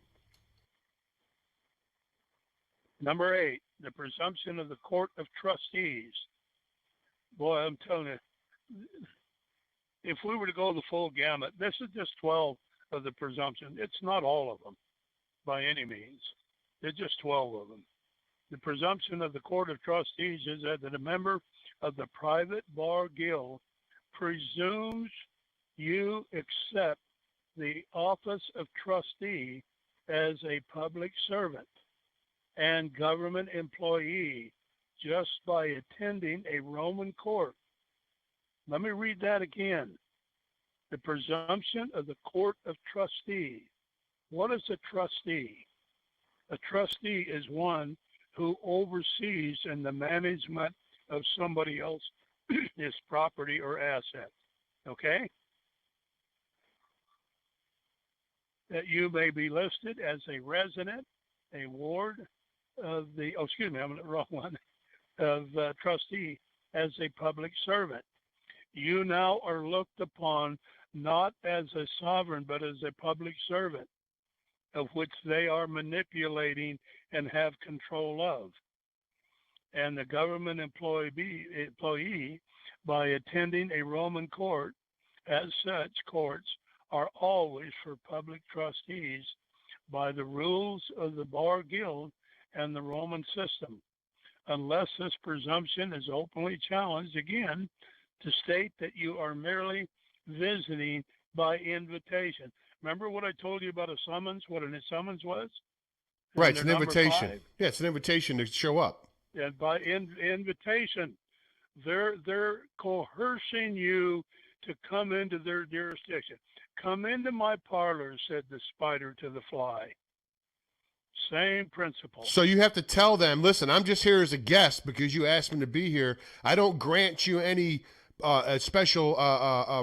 Number 8, the presumption of the court of trustees. Boy, I'm telling you, if we were to go the full gamut, this is just 12 of the presumption. It's not all of them by any means. There's just 12 of them. The presumption of the court of trustees is that a member of the private bar guild presumes you accept the office of trustee as a public servant and government employee just by attending a Roman court. Let me read that again. The presumption of the court of trustee. What is a trustee? A trustee is one who oversees in the management of somebody else's property or asset. Okay? That you may be listed as a resident, a ward of the, I'm the wrong one, of trustee as a public servant. You now are looked upon not as a sovereign, but as a public servant, of which they are manipulating and have control of. And the government employee, by attending a Roman court, as such, courts are always for public trustees by the rules of the bar guild and the Roman system, unless this presumption is openly challenged again to state that you are merely visiting by invitation. Remember what I told you about a summons, what a summons was? Right, it's an Number invitation. 5? Yeah, it's an invitation to show up. And by invitation, they're coercing you to come into their jurisdiction. Come into my parlor, said the spider to the fly. Same principle. So you have to tell them, listen, I'm just here as a guest because you asked me to be here. I don't grant you any special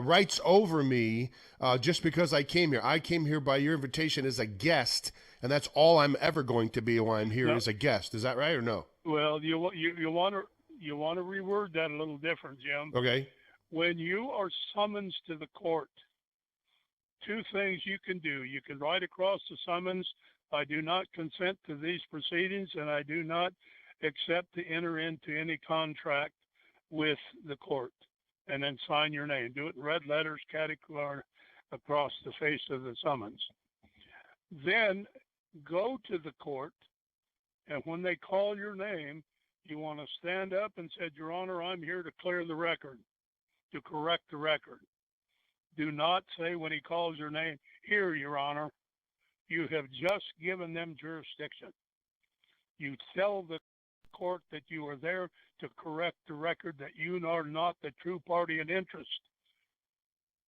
rights over me just because I came here. I came here by your invitation as a guest, and that's all I'm ever going to be while I'm here as a guest. Is that right or no? Well, you want to reword that a little different, Jim. Okay. When you are summoned to the court, two things you can do. You can write across the summons, I do not consent to these proceedings and I do not accept to enter into any contract with the court, and then sign your name. Do it in red letters, catty-corner, across the face of the summons. Then go to the court, and when they call your name, you want to stand up and say, Your Honor, I'm here to clear the record, to correct the record. Do not say when he calls your name, Here, Your Honor. You have just given them jurisdiction. You tell the court that you are there to correct the record, that you are not the true party in interest.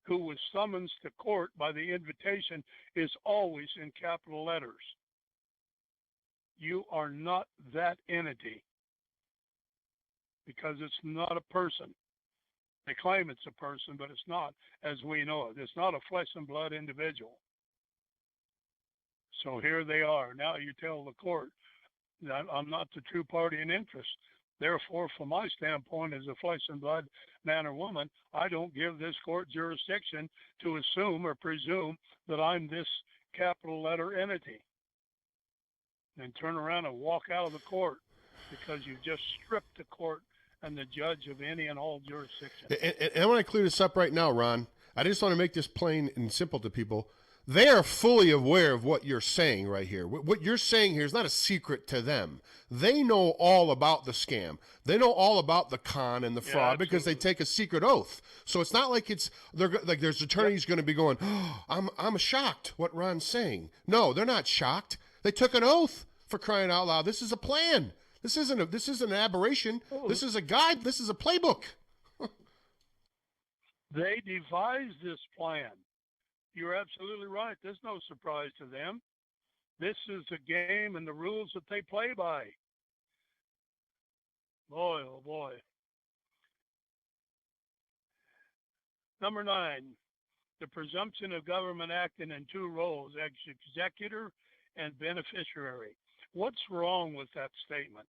Who was summoned to court by the invitation is always in capital letters. You are not that entity, because it's not a person. They claim it's a person, but it's not, as we know it. It's not a flesh and blood individual. So here they are. Now you tell the court that I'm not the true party in interest. Therefore, from my standpoint as a flesh and blood man or woman, I don't give this court jurisdiction to assume or presume that I'm this capital letter entity. And turn around and walk out of the court because you've just stripped the court and the judge of any and all jurisdiction. And I want to clear this up right now, Ron. I just want to make this plain and simple to people. They are fully aware of what you're saying right here. What you're saying here is not a secret to them. They know all about the scam. They know all about the con and the fraud because they take a secret oath. So it's not like there's attorneys going to be going, oh, I'm shocked what Ron's saying. No, they're not shocked. They took an oath, for crying out loud. This is a plan. This isn't an aberration. This is a guide. This is a playbook. They devised this plan. You're absolutely right. There's no surprise to them. This is the game and the rules that they play by. Boy, oh boy. Number 9, the presumption of government acting in two roles, executor and beneficiary. What's wrong with that statement?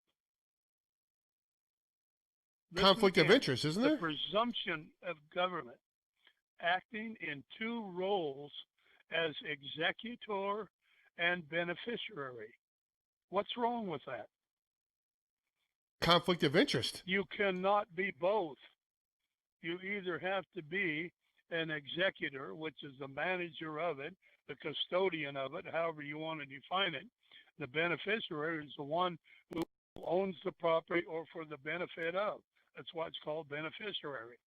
Conflict of interest, isn't there? The presumption of government acting in two roles as executor and beneficiary. What's wrong with that? Conflict of interest. You cannot be both. You either have to be an executor, which is the manager of it, the custodian of it, however you want to define it. The beneficiary is the one who owns the property or for the benefit of. That's why it's called beneficiary.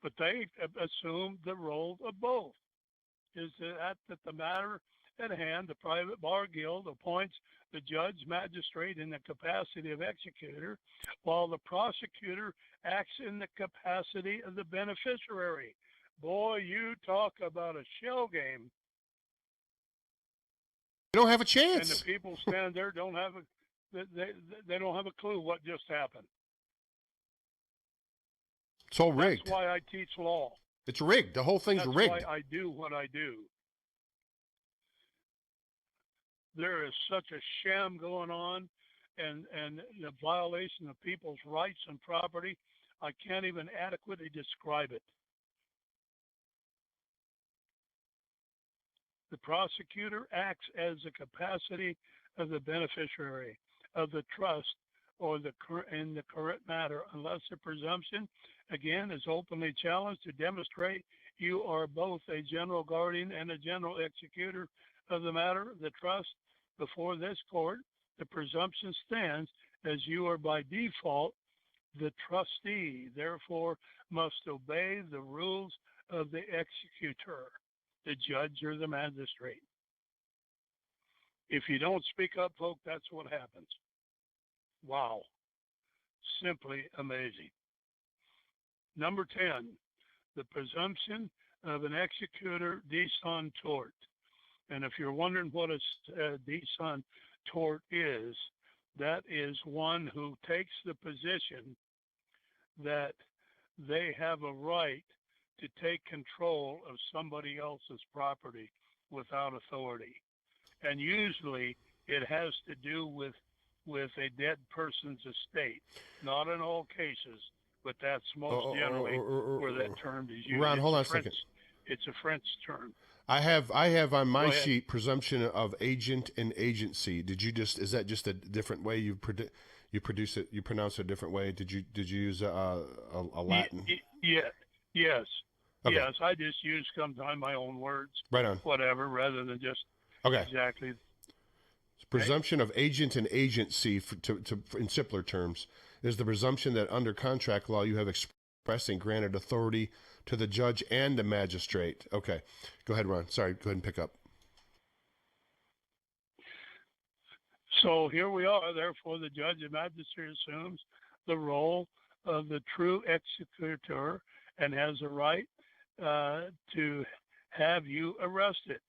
But they assume the role of both. Is that the matter at hand, the private bar guild appoints the judge, magistrate in the capacity of executor, while the prosecutor acts in the capacity of the beneficiary. Boy, you talk about a shell game. You don't have a chance. And the people stand there they don't have a clue what just happened. It's all rigged. That's why I teach law. It's rigged. The whole thing's rigged. That's why I do what I do. There is such a sham going on and the violation of people's rights and property. I can't even adequately describe it. The prosecutor acts as the capacity of the beneficiary of the trust or in the current matter, unless the presumption, again, is openly challenged to demonstrate you are both a general guardian and a general executor of the matter, the trust, before this court. The presumption stands as you are by default the trustee, therefore must obey the rules of the executor, the judge or the magistrate. If you don't speak up, folks, that's what happens. Wow. Simply amazing. Number 10, the presumption of an executor deson tort. And if you're wondering what a deson tort is, that is one who takes the position that they have a right to take control of somebody else's property without authority. And usually it has to do with a dead person's estate. Not in all cases, but that's most generally where that term is used. Ron, hold on a second. It's a French term. I have on my sheet presumption of agent and agency. Is that just a different way you produce it? You pronounce it a different way? Did you use a Latin? Yes. Okay. Yes, I just use sometimes my own words. Right on. Whatever, rather than just exactly. Presumption of agent and agency, in simpler terms, is the presumption that under contract law you have expressed and granted authority to the judge and the magistrate. Okay. Go ahead, Ron. Sorry. Go ahead and pick up. So here we are. Therefore, the judge and magistrate assumes the role of the true executor and has a right to have you arrested,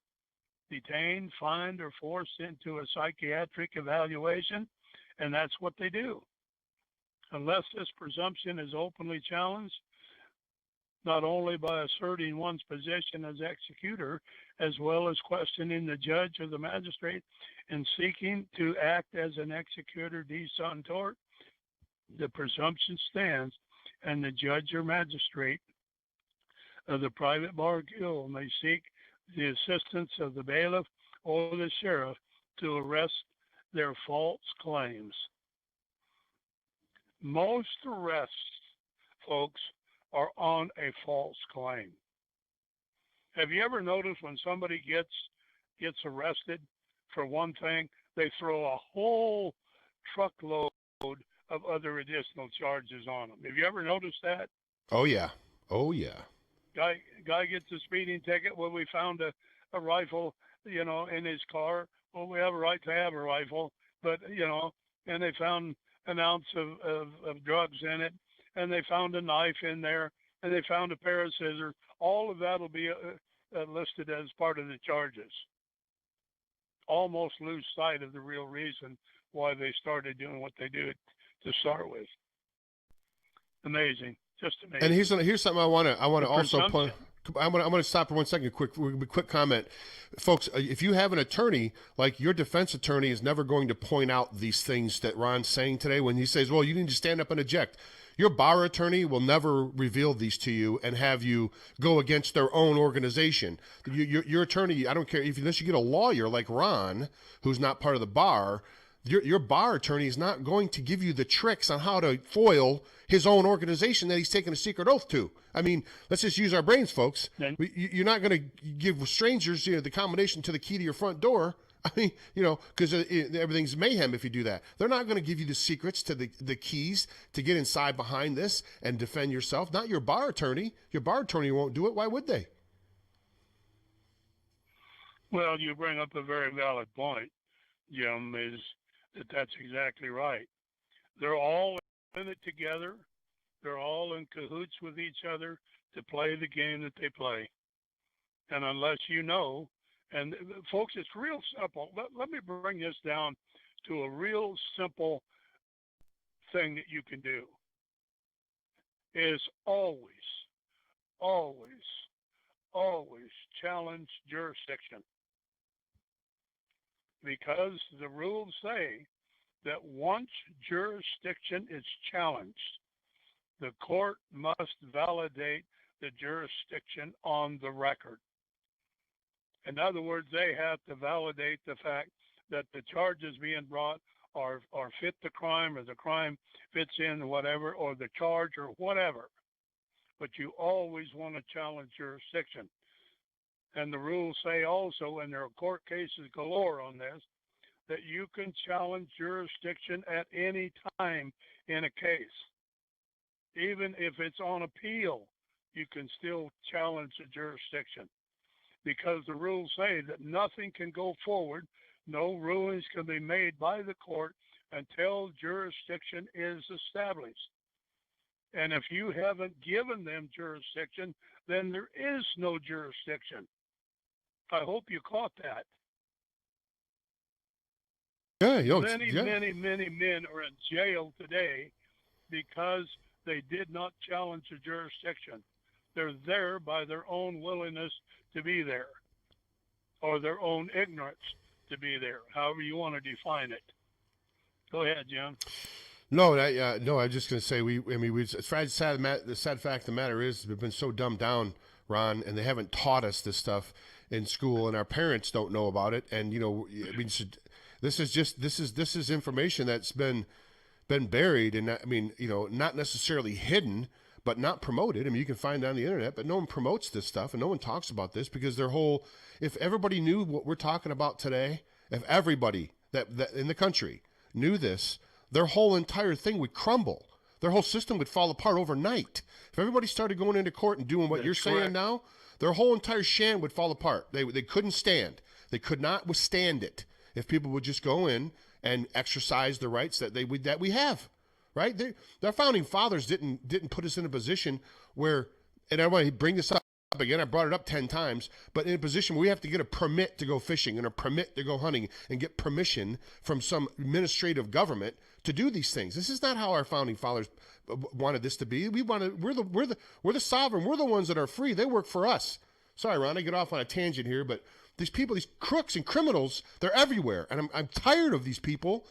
detained, fined, or forced into a psychiatric evaluation, and that's what they do. Unless this presumption is openly challenged, not only by asserting one's position as executor, as well as questioning the judge or the magistrate and seeking to act as an executor de santore, the presumption stands, and the judge or magistrate of the private bar guild may seek the assistance of the bailiff or the sheriff to arrest their false claims. Most arrests, folks, are on a false claim. Have you ever noticed when somebody gets arrested for one thing, they throw a whole truckload of other additional charges on them? Have you ever noticed that? Oh yeah. Guy gets a speeding ticket. Well, we found a rifle, in his car. Well, we have a right to have a rifle, but and they found an ounce of drugs in it, and they found a knife in there, and they found a pair of scissors. All of that will be listed as part of the charges. Almost lose sight of the real reason why they started doing what they do to start with. Amazing, just amazing. And here's something I want to also point. I'm going to stop for 1 second. Quick comment, folks. If you have an attorney, like your defense attorney is never going to point out these things that Ron's saying today when he says, "Well, you need to stand up and object." Your bar attorney will never reveal these to you and have you go against their own organization. Your attorney, I don't care unless you get a lawyer like Ron, who's not part of the bar. Your bar attorney is not going to give you the tricks on how to foil his own organization that he's taken a secret oath to. I mean, let's just use our brains, folks. You're not going to give strangers the combination to the key to your front door. I mean, because everything's mayhem if you do that. They're not going to give you the secrets to the keys to get inside behind this and defend yourself. Not your bar attorney. Your bar attorney won't do it. Why would they? Well, you bring up a very valid point, Jim, is that's exactly right. They're all in it together. They're all in cahoots with each other to play the game that they play. And unless you know, and folks, it's real simple. Let me bring this down to a real simple thing that you can do. Is always challenge jurisdiction. Because the rules say that once jurisdiction is challenged, the court must validate the jurisdiction on the record. In other words, they have to validate the fact that the charges being brought are fit the crime, or the crime fits in whatever, or the charge or whatever. But you always want to challenge jurisdiction. And the rules say also, and there are court cases galore on this, that you can challenge jurisdiction at any time in a case. Even if it's on appeal, you can still challenge the jurisdiction. Because the rules say that nothing can go forward, no rulings can be made by the court until jurisdiction is established. And if you haven't given them jurisdiction, then there is no jurisdiction. I hope you caught that. Many men are in jail today because they did not challenge the jurisdiction. They're there by their own willingness to be there, or their own ignorance to be there, however you want to define it. Go ahead, Jim. No, no. I'm just going to say the sad fact of the matter is we've been so dumbed down, Ron, and they haven't taught us this stuff in school, and our parents don't know about it. And I mean, this is information that's been buried, and not necessarily hidden, but not promoted. I mean, you can find it on the internet, but no one promotes this stuff, and no one talks about this because if everybody knew what we're talking about today, if everybody that in the country knew this, their whole entire thing would crumble. Their whole system would fall apart overnight. If everybody started going into court and doing what you're saying now, their whole entire shan would fall apart. They couldn't stand. They could not withstand it if people would just go in and exercise the rights that we have, right? Their founding fathers didn't put us in a position where, and I want to bring this up again, I brought it up 10 times, but in a position where we have to get a permit to go fishing and a permit to go hunting and get permission from some administrative government to do these things. This is not how our founding fathers wanted this to be. We're the sovereign. We're the ones that are free. They work for us. Sorry, Ron, I get off on a tangent here, but these people, these crooks and criminals, they're everywhere. And I'm tired of these people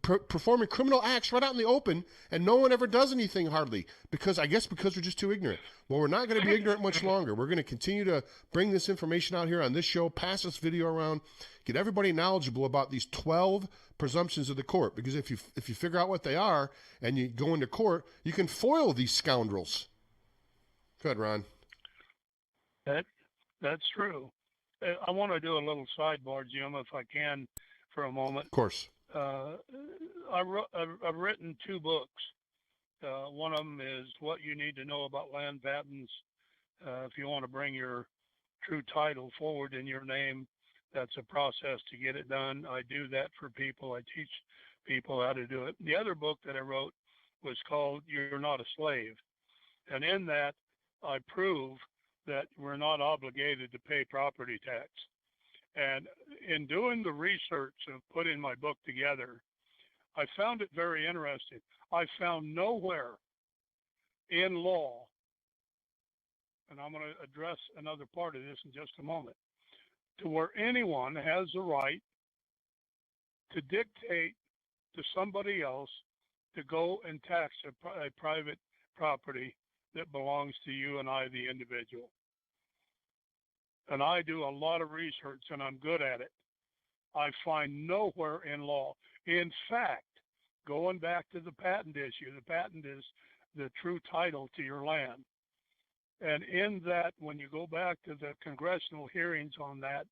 performing criminal acts right out in the open, and no one ever does anything hardly, because we're just too ignorant. Well, we're not going to be ignorant much longer. We're going to continue to bring this information out here on this show, pass this video around, get everybody knowledgeable about these 12 presumptions of the court, because if you figure out what they are and you go into court, you can foil these scoundrels. Go ahead, Ron. That's true. I want to do a little sidebar, Jim, if I can, for a moment. Of course. I've written 2 books. One of them is What You Need to Know About Land Patents. If you want to bring your true title forward in your name, that's a process to get it done. I do that for people. I teach people how to do it. The other book that I wrote was called You're Not a Slave. And in that, I prove that we're not obligated to pay property tax. And in doing the research of putting my book together, I found it very interesting. I found nowhere in law, and I'm going to address another part of this in just a moment, to where anyone has the right to dictate to somebody else to go and tax a private property that belongs to you and I, the individual. And I do a lot of research, and I'm good at it. I find nowhere in law. In fact, going back to the patent issue, the patent is the true title to your land. And in that, when you go back to the congressional hearings on that,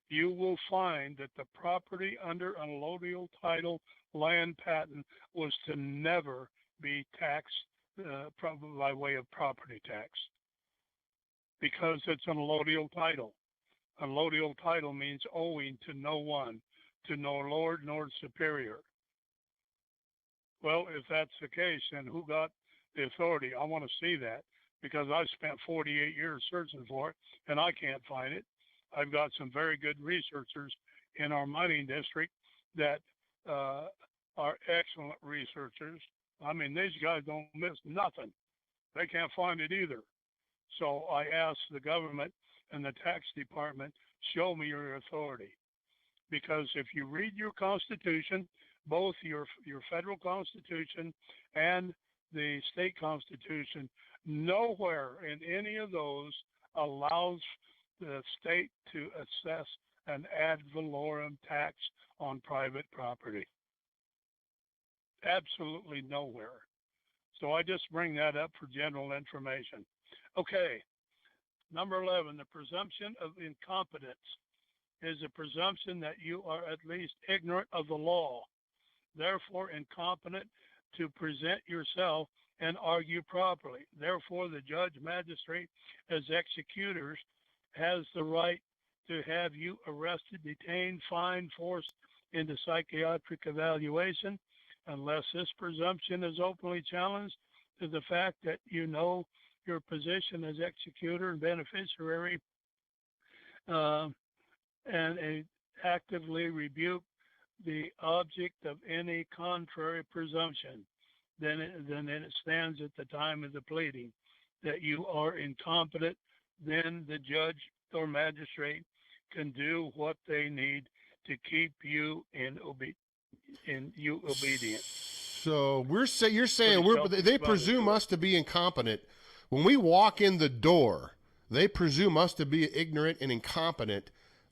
you will find that the property under an allodial title land patent was to never be taxed by way of property tax, because it's an allodial title. An allodial title means owing to no one, to no lord nor superior. Well, if that's the case, then who got the authority? I want to see that, because I've spent 48 years searching for it, and I can't find it. I've got some very good researchers in our mining district that are excellent researchers. I mean, these guys don't miss nothing. They can't find it either. So I asked the government and the tax department, show me your authority. Because if you read your Constitution, both your federal Constitution and the state Constitution, nowhere in any of those allows the state to assess an ad valorem tax on private property. Absolutely nowhere. So I just bring that up for general information. Okay, number 11, the presumption of incompetence is a presumption that you are at least ignorant of the law, therefore incompetent to present yourself and argue properly. Therefore, the judge, magistrate, as executors, has the right to have you arrested, detained, fined, forced into psychiatric evaluation, unless this presumption is openly challenged to the fact that you know your position as executor and beneficiary, and actively rebuke the object of any contrary presumption. Then it stands at the time of the pleading that you are incompetent. Then the judge or magistrate can do what they need to keep you in obedience. So you're saying they presume us to be incompetent. When we walk in the door, they presume us to be ignorant and incompetent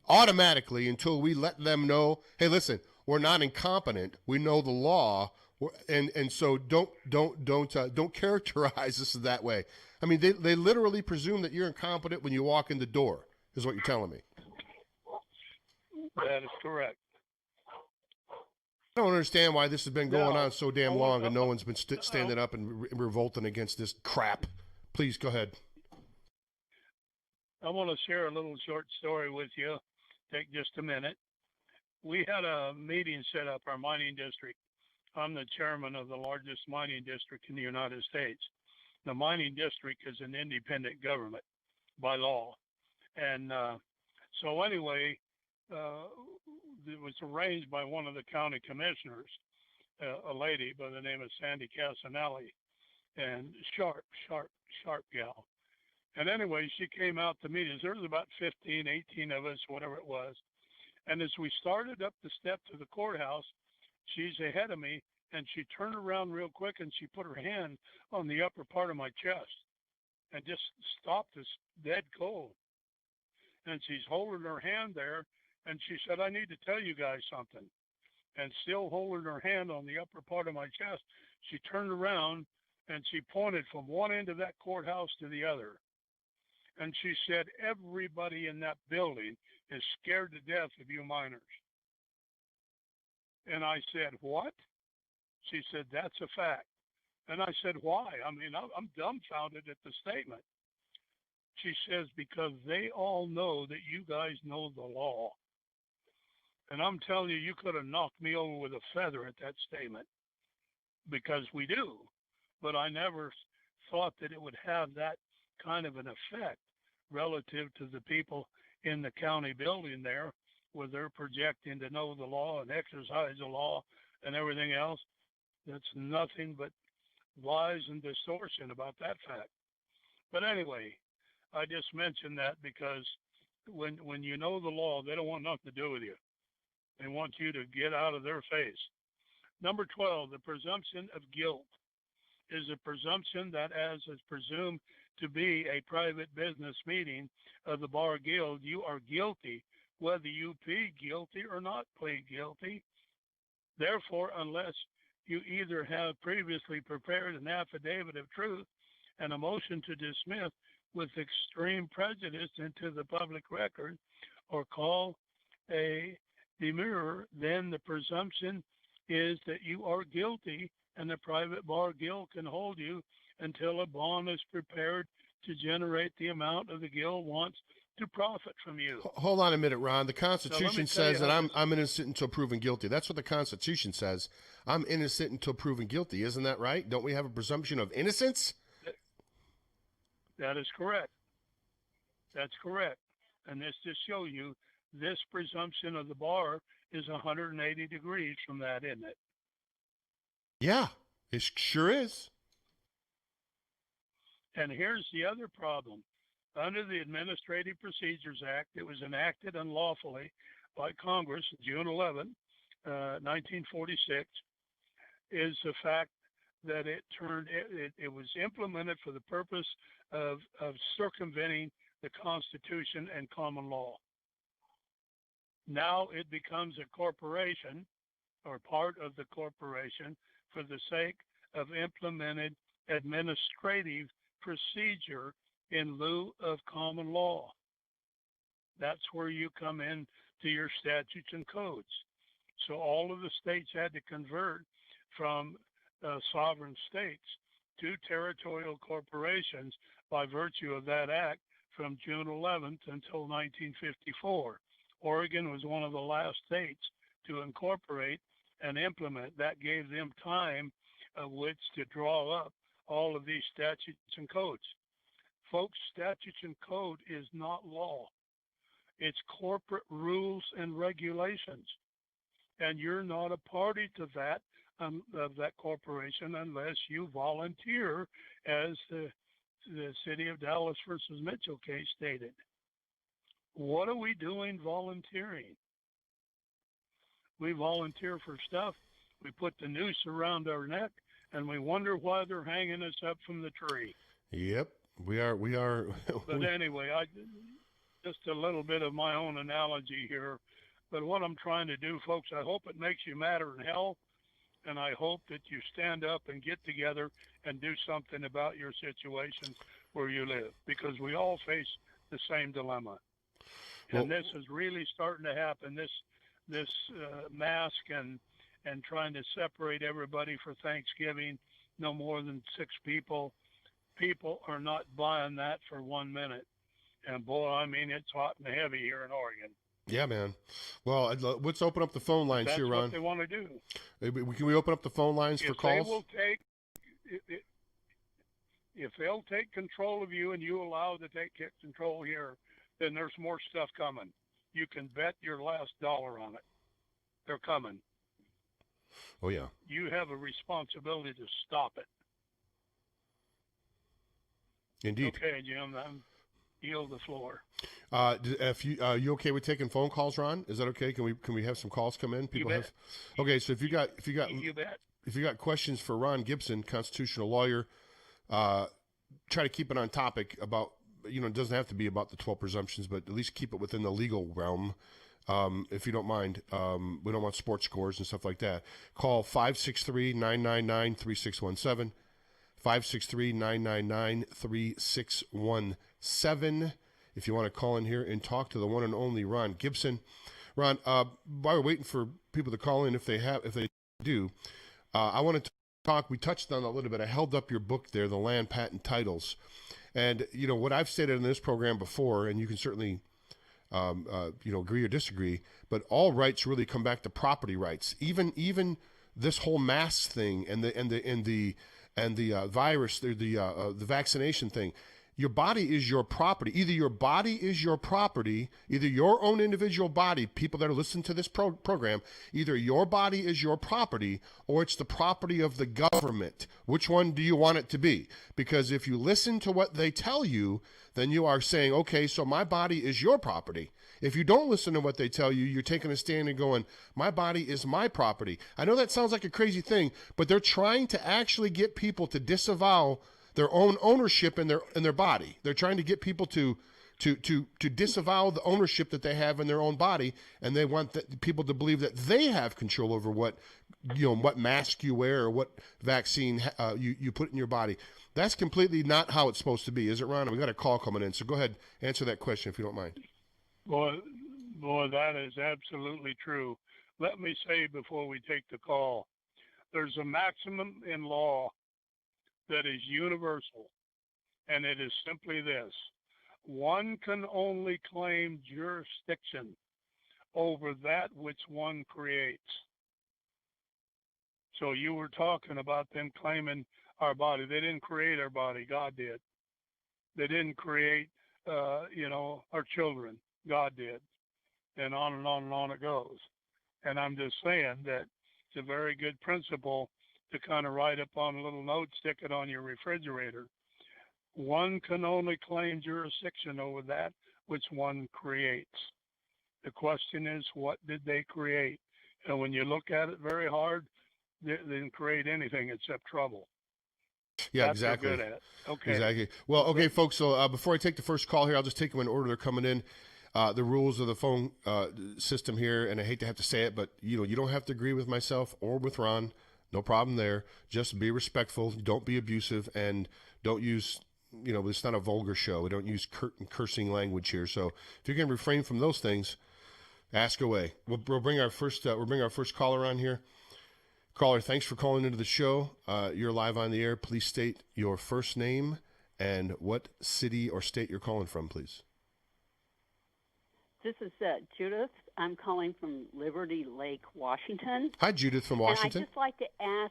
automatically until we let them know, hey, listen, we're not incompetent. We know the law, and so don't characterize us that way. I mean, they literally presume that you're incompetent when you walk in the door, is what you're telling me. That is correct. I don't understand why this has been going on so damn long and no one's been standing up and revolting against this crap. Please go ahead. I want to share a little short story with you. Take just a minute. We had a meeting set up, our mining district. I'm the chairman of the largest mining district in the United States. The mining district is an independent government by law. And so anyway, it was arranged by one of the county commissioners, a lady by the name of Sandy Casanelli, and sharp gal. And anyway, she came out to meet us. There was about 15, 18 of us, whatever it was. And as we started up the step to the courthouse, she's ahead of me, and she turned around real quick, and she put her hand on the upper part of my chest and just stopped us dead cold. And she's holding her hand there, and she said, I need to tell you guys something. And still holding her hand on the upper part of my chest, she turned around, and she pointed from one end of that courthouse to the other. And she said, everybody in that building is scared to death of you miners. And I said, what? She said, that's a fact. And I said, why? I mean, I'm dumbfounded at the statement. She says, because they all know that you guys know the law. And I'm telling you, you could have knocked me over with a feather at that statement, because we do. But I never thought that it would have that kind of an effect relative to the people in the county building there, where they're projecting to know the law and exercise the law and everything else. That's nothing but lies and distortion about that fact. But anyway, I just mentioned that because when you know the law, they don't want nothing to do with you. They want you to get out of their face. Number 12, the presumption of guilt is a presumption that, as is presumed to be a private business meeting of the Bar Guild, you are guilty, whether you plead guilty or not plead guilty. Therefore, unless you either have previously prepared an affidavit of truth and a motion to dismiss with extreme prejudice into the public record, or call a demurrer, then the presumption is that you are guilty, and the private bar guild can hold you until a bond is prepared to generate the amount of the guild wants to profit from you. Hold on a minute, Ron. The Constitution says that I'm innocent until proven guilty. That's what the Constitution says. I'm innocent until proven guilty. Isn't that right? Don't we have a presumption of innocence? That is correct. That's correct. And this to show you, this presumption of the bar is 180 degrees from that, isn't it? Yeah, it sure is. And here's the other problem. Under the Administrative Procedures Act, it was enacted unlawfully by Congress June 11, 1946, is the fact that it was implemented for the purpose of circumventing the Constitution and common law. Now it becomes a corporation, or part of the corporation, for the sake of implemented administrative procedure in lieu of common law. That's where you come in to your statutes and codes. So all of the states had to convert from sovereign states to territorial corporations by virtue of that act from June 11th until 1954. Oregon was one of the last states to incorporate and implement. That gave them time of which to draw up all of these statutes and codes. Folks, statutes and code is not law. It's corporate rules and regulations. And you're not a party to that of that corporation unless you volunteer, as the City of Dallas versus Mitchell case stated. What are we doing volunteering? We volunteer for stuff We put the noose around our neck, and we wonder why they're hanging us up from the tree. Yep, we are. But anyway, just a little bit of my own analogy here. But what I'm trying to do, folks, I hope it makes you madder in hell, and I hope that you stand up and get together and do something about your situations where you live, because we all face the same dilemma. And this is really starting to happen. This mask and trying to separate everybody for Thanksgiving, no more than 6 people. People are not buying that for 1 minute. And boy, I mean, it's hot and heavy here in Oregon. Yeah, man. Well, let's open up the phone lines here, Ron. That's what they want to do. Can we open up the phone lines for calls? If they'll take control of you and you allow to take control here, then there's more stuff coming. You can bet your last dollar on it. They're coming. Oh, yeah. You have a responsibility to stop it. Indeed. Okay, Jim, I'm yield the floor. If you okay with taking phone calls, Ron? Is that okay? Can we have some calls come in? People have. Okay, so if you got You bet. If you got questions for Ron Gibson, constitutional lawyer, try to keep it on topic about, it doesn't have to be about the 12 presumptions, but at least keep it within the legal realm. If you don't mind, we don't want sports scores and stuff like that. Call 563-999-3617, 563-999-3617. If you want to call in here and talk to the one and only Ron Gibson. Ron, while we're waiting for people to call in, if they do, I want to talk. We touched on a little bit. I held up your book there, The Land Patent Titles. And, what I've stated in this program before, and you can certainly, agree or disagree, but all rights really come back to property rights. Even this whole mask thing and the virus, the vaccination thing. Your body is your property. Either your body is your property, either your own individual body, people that are listening to this program, either your body is your property or it's the property of the government. Which one do you want it to be? Because if you listen to what they tell you, then you are saying, okay, so my body is your property. If you don't listen to what they tell you, you're taking a stand and going, my body is my property. I know that sounds like a crazy thing, but they're trying to actually get people to disavow their own ownership in their body. They're trying to get people to disavow the ownership that they have in their own body, and they want people to believe that they have control over what mask you wear or what vaccine you put in your body. That's completely not how it's supposed to be, is it, Ron? We got a call coming in, so go ahead, answer that question if you don't mind. Boy, that is absolutely true. Let me say before we take the call, there's a maximum in law that is universal, and it is simply this: one can only claim jurisdiction over that which one creates. So you were talking about them claiming our body. They didn't create our body. God did. They didn't create, our children. God did. And on and on and on it goes. And I'm just saying that it's a very good principle to kind of write up on a little note, stick it on your refrigerator. One can only claim jurisdiction over that which one creates. The question is, what did they create? And when you look at it very hard, they didn't create anything except trouble. Yeah, That's exactly. Good at. Okay. Exactly. Well, okay, folks. So before I take the first call here, I'll just take them in order they're coming in. The rules of the phone system here, and I hate to have to say it, but you don't have to agree with myself or with Ron. No problem there. Just be respectful. Don't be abusive, and don't use, it's not a vulgar show. We don't use cursing language here. So if you can refrain from those things, ask away. We'll bring our first caller on here. Caller, thanks for calling into the show. You're live on the air. Please state your first name and what city or state you're calling from, please. This is Judith. I'm calling from Liberty Lake, Washington. Hi, Judith from Washington. And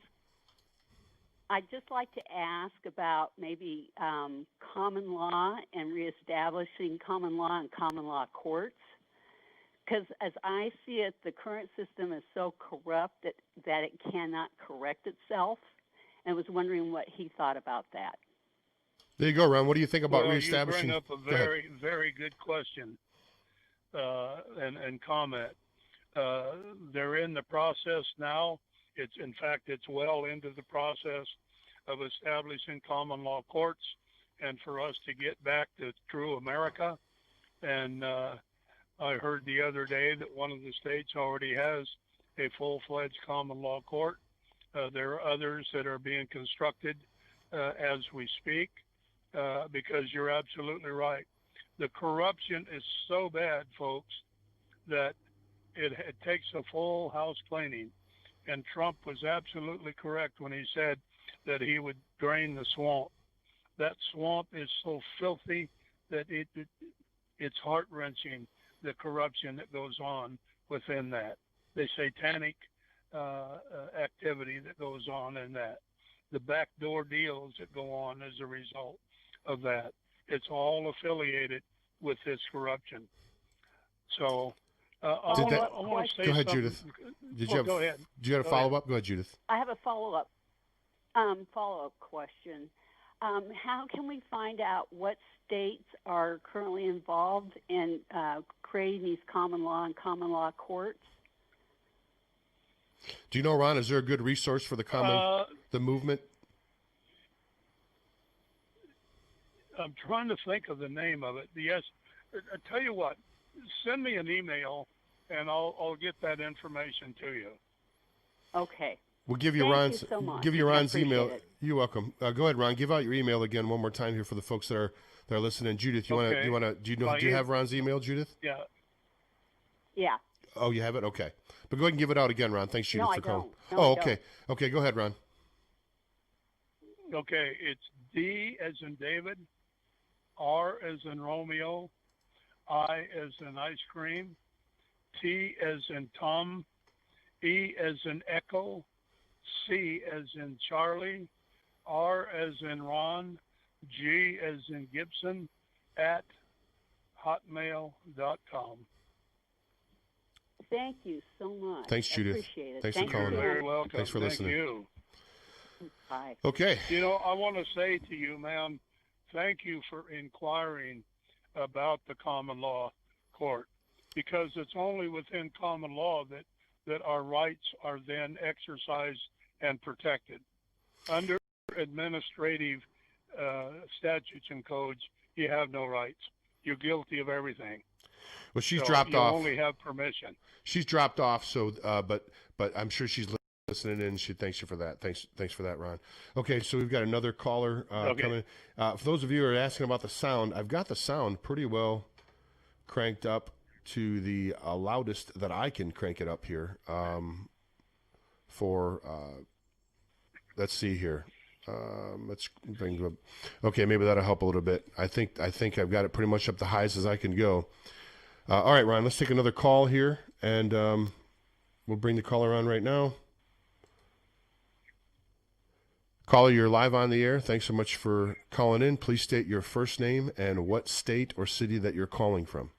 I'd just like to ask about maybe common law and reestablishing common law and common law courts. Because as I see it, the current system is so corrupt that it cannot correct itself. And I was wondering what he thought about that. There you go, Ron. What do you think about reestablishing? You bring up a very, very good question and comment. They're in the process now In fact, it's well into the process of establishing common law courts, and for us to get back to true America. And I heard the other day that one of the states already has a full-fledged common law court. There are others that are being constructed as we speak, because you're absolutely right. The corruption is so bad, folks, that it takes a full house cleaning. And Trump was absolutely correct when he said that he would drain the swamp. That swamp is so filthy that it's heart-wrenching, the corruption that goes on within that. The satanic activity that goes on in that. The backdoor deals that go on as a result of that. It's all affiliated with this corruption. So I want to say go ahead, something. Judith. Go ahead. Did you have a follow-up? Go ahead, Judith. I have a follow-up question. How can we find out what states are currently involved in creating these common law and common law courts? Do you know, Ron, is there a good resource for the movement? I'm trying to think of the name of it. Yes, I tell you what, send me an email and I'll get that information to you. Okay. We'll give you Thank you so much. Give you Ron's email. It. You're welcome. Go ahead, Ron. Give out your email again one more time here for the folks that are listening. Judith, do you have Ron's email, Judith? Yeah. Yeah. Oh, you have it? Okay. But go ahead and give it out again, Ron. Thanks, Judith, for calling. No, oh, okay. Okay, go ahead, Ron. Okay, it's D as in David, R as in Romeo, I as in ice cream, T as in Tom, E as in Echo, C as in Charlie, R as in Ron, G as in Gibson, at hotmail.com. Thank you so much. Thanks, Judith. I appreciate it. Thanks for calling. You're very welcome. Thanks for listening. Thank you. Bye. Okay. You know, I want to say to you, ma'am, thank you for inquiring about the common law court, because it's only within common law that our rights are then exercised and protected. Under administrative statutes and codes, you have no rights. You're guilty of everything. Well, she's dropped off. You only have permission. She's dropped off, so but I'm sure she's listening in. She thanks you for that. Thanks for that, Ron. Okay, so we've got another caller coming. For those of you who are asking about the sound, I've got the sound pretty well cranked up to the loudest that I can crank it up here. Let's see here. Let's bring up. Okay, maybe that'll help a little bit. I think I've got it pretty much up the highest as I can go. All right, Ron, let's take another call here, and we'll bring the caller on right now. Caller, you're live on the air. Thanks so much for calling in. Please state your first name and what state or city that you're calling from.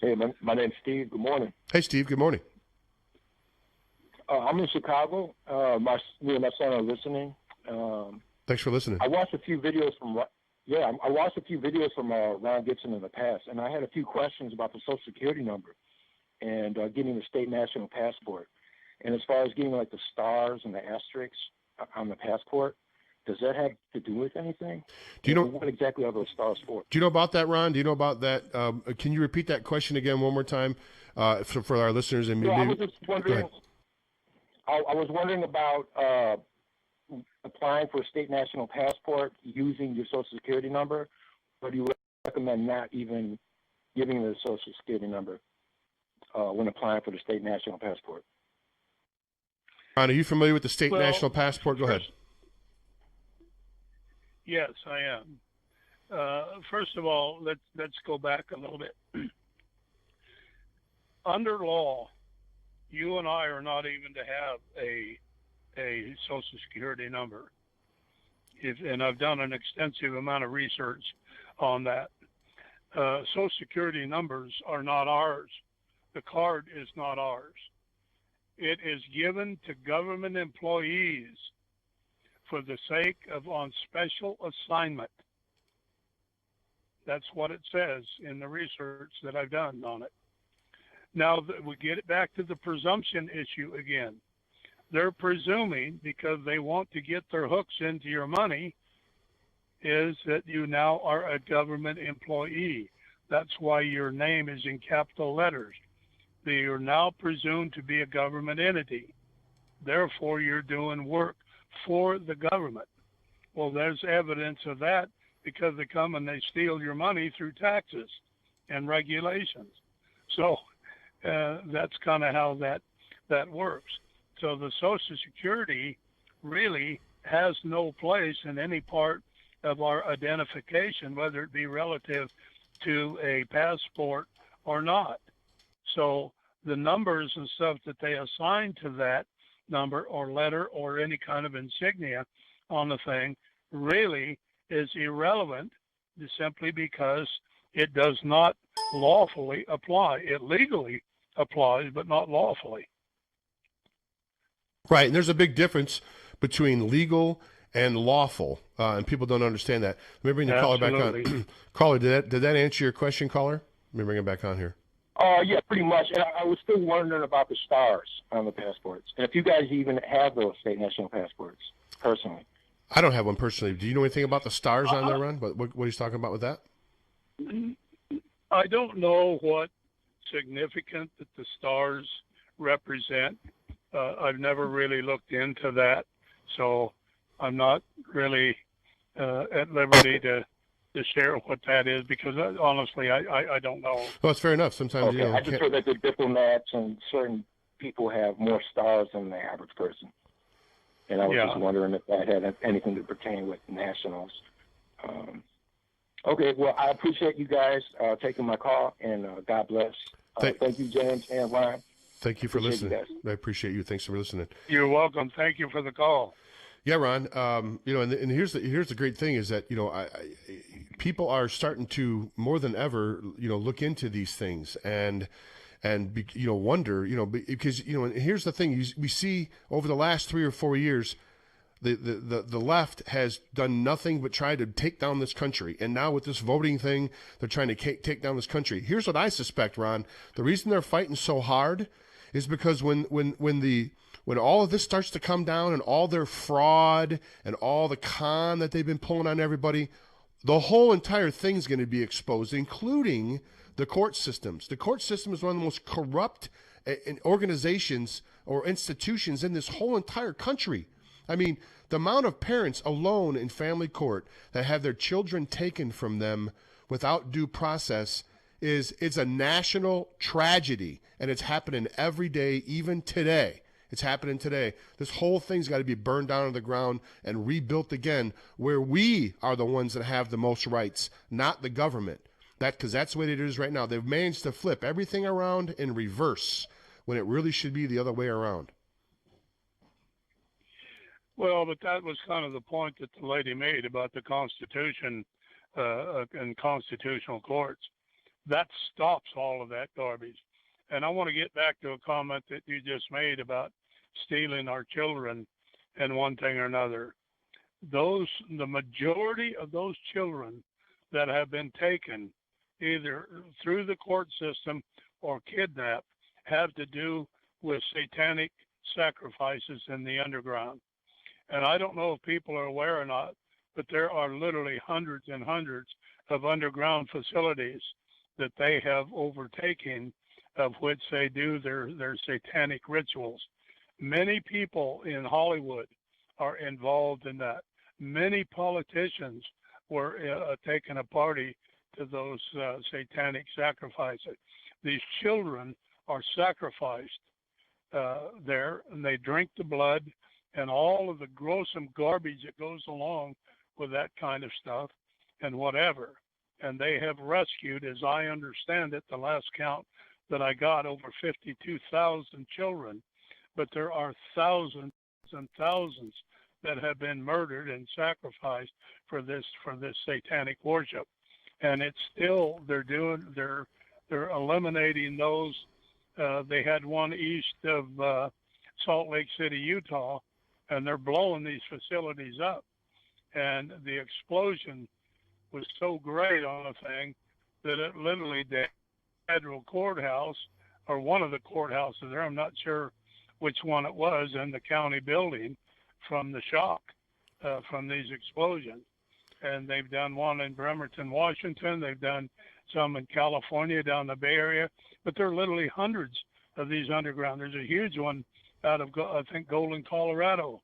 Hey, my name's Steve. Good morning. Hey, Steve. Good morning. I'm in Chicago. Me and my son are listening. Thanks for listening. I watched a few videos from Ron Gibson in the past, and I had a few questions about the Social Security number and getting the state national passport. And as far as getting like the stars and the asterisks on the passport, does that have to do with anything? Do you know what exactly are those stars for? Do you know about that, Ron? Do you know about that? Can you repeat that question again one more time for our listeners? And maybe, I was just wondering. I was wondering about applying for a state national passport using your Social Security number, or do you recommend not even giving the Social Security number when applying for the state national passport? Ron, are you familiar with the state national passport? Go ahead. Yes, I am. First of all, let's go back a little bit. Under law, you and I are not even to have a Social Security number. And I've done an extensive amount of research on that. Social Security numbers are not ours. The card is not ours. It is given to government employees for the sake of on special assignment. That's what it says in the research that I've done on it. Now we get it back to the presumption issue again. They're presuming, because they want to get their hooks into your money, is that you now are a government employee. That's why your name is in capital letters. You're now presumed to be a government entity. Therefore, you're doing work for the government. Well, there's evidence of that because they come and they steal your money through taxes and regulations. So that's kind of how that works. So the Social Security really has no place in any part of our identification, whether it be relative to a passport or not. So the numbers and stuff that they assign to that number or letter or any kind of insignia on the thing really is irrelevant, simply because it does not lawfully apply. It legally applies, but not lawfully. Right, and there's a big difference between legal and lawful, and people don't understand that. Let me bring the caller back on. Caller, did that answer your question, caller? Let me bring him back on here. Yeah, pretty much. And I was still wondering about the stars on the passports, and if you guys even have those state national passports personally. I don't have one personally. Do you know anything about the stars on there, Ron? What he's talking about with that? I don't know what significance that the stars represent. I've never really looked into that, so I'm not really at liberty to share what that is, because honestly, I don't know. Well, it's fair enough. Sometimes, okay. I just heard that the diplomats and certain people have more stars than the average person. And I was just wondering if that had anything to pertain with nationals. Okay, well, I appreciate you guys taking my call, and God bless. Thank you, James and Ryan. Thank you for listening. I appreciate you. Thanks for listening. You're welcome. Thank you for the call. Yeah, Ron. And here's the great thing is that people are starting to more than ever look into these things and wonder because and here's the thing we see over the last 3 or 4 years. The left has done nothing but try to take down this country. And now with this voting thing, they're trying to take down this country. Here's what I suspect, Ron. The reason they're fighting so hard is because when all of this starts to come down and all their fraud and all the con that they've been pulling on everybody, the whole entire thing's going to be exposed, including the court systems. The court system is one of the most corrupt organizations or institutions in this whole entire country. I mean, the amount of parents alone in family court that have their children taken from them without due process it's a national tragedy, and it's happening every day, even today. It's happening today. This whole thing's got to be burned down to the ground and rebuilt again, where we are the ones that have the most rights, not the government. Because that's the way it is right now. They've managed to flip everything around in reverse when it really should be the other way around. Well, but that was kind of the point that the lady made about the Constitution and constitutional courts. That stops all of that garbage. And I want to get back to a comment that you just made about stealing our children and one thing or another. The majority of those children that have been taken either through the court system or kidnapped have to do with satanic sacrifices in the underground. And I don't know if people are aware or not, but there are literally hundreds and hundreds of underground facilities that they have overtaken, of which they do their satanic rituals. Many people in Hollywood are involved in that. Many politicians were taking a party to those satanic sacrifices. These children are sacrificed there, and they drink the blood and all of the gruesome garbage that goes along with that kind of stuff and whatever. And they have rescued, as I understand it, the last count that I got, over 52,000 children. But there are thousands and thousands that have been murdered and sacrificed for this satanic worship. And it's still they're eliminating those. They had one east of Salt Lake City, Utah, and they're blowing these facilities up. And the explosion was so great on the thing that it literally, the federal courthouse or one of the courthouses there. I'm not sure which one it was, in the county building from the shock from these explosions. And they've done one in Bremerton, Washington. They've done some in California, down the Bay Area. But there are literally hundreds of these underground. There's a huge one out of, I think, Golden, Colorado,